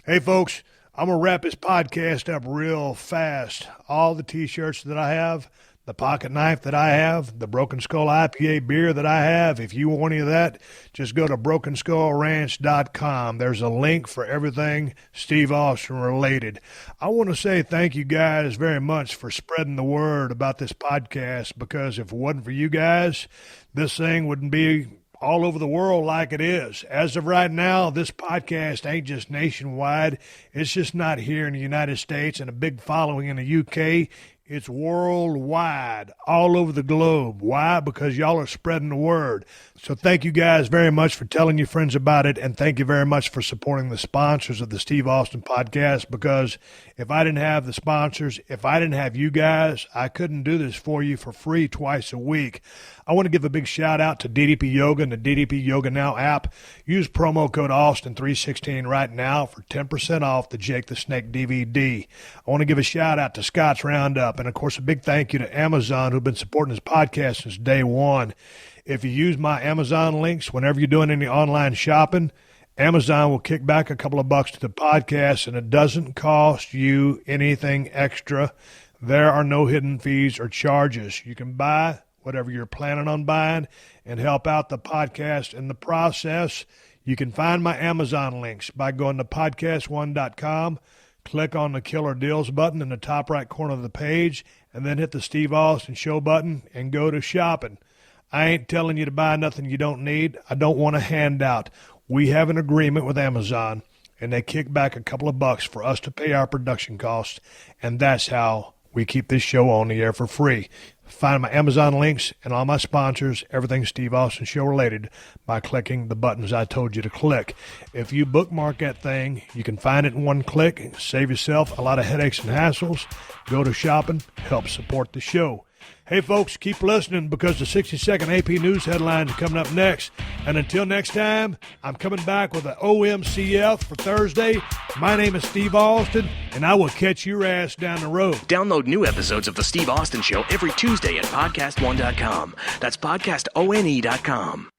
Hey, folks, I'm going to wrap this podcast up real fast. All the T-shirts that I have, the pocket knife that I have, the Broken Skull IPA beer that I have. If you want any of that, just go to BrokenSkullRanch.com. There's a link for everything Steve Austin related. I want to say thank you guys very much for spreading the word about this podcast, because if it wasn't for you guys, this thing wouldn't be all over the world like it is. As of right now, this podcast ain't just nationwide. It's just not here in the United States and a big following in the UK. It's worldwide, all over the globe. Why? Because y'all are spreading the word. So thank you guys very much for telling your friends about it, and thank you very much for supporting the sponsors of the Steve Austin Podcast, because if I didn't have the sponsors, if I didn't have you guys, I couldn't do this for you for free twice a week. I want to give a big shout-out to DDP Yoga and the DDP Yoga Now app. Use promo code Austin316 right now for 10% off the Jake the Snake DVD. I want to give a shout-out to Scott's Roundup, and, of course, a big thank you to Amazon, who've been supporting this podcast since day one. If you use my Amazon links whenever you're doing any online shopping, Amazon will kick back a couple of bucks to the podcast, and it doesn't cost you anything extra. There are no hidden fees or charges. You can buy whatever you're planning on buying and help out the podcast in the process. You can find my Amazon links by going to PodcastOne.com, click on the Killer Deals button in the top right corner of the page, and then hit the Steve Austin Show button and go to shopping. I ain't telling you to buy nothing you don't need. I don't want a handout. We have an agreement with Amazon, and they kick back a couple of bucks for us to pay our production costs, and that's how we keep this show on the air for free. Find my Amazon links and all my sponsors, everything Steve Austin Show related, by clicking the buttons I told you to click. If you bookmark that thing, you can find it in one click, save yourself a lot of headaches and hassles. Go to shopping, help support the show. Hey, folks, keep listening, because the 60-second AP News headlines are coming up next. And until next time, I'm coming back with an OMCF for Thursday. My name is Steve Austin, and I will catch your ass down the road. Download new episodes of The Steve Austin Show every Tuesday at PodcastOne.com. That's PodcastOne.com.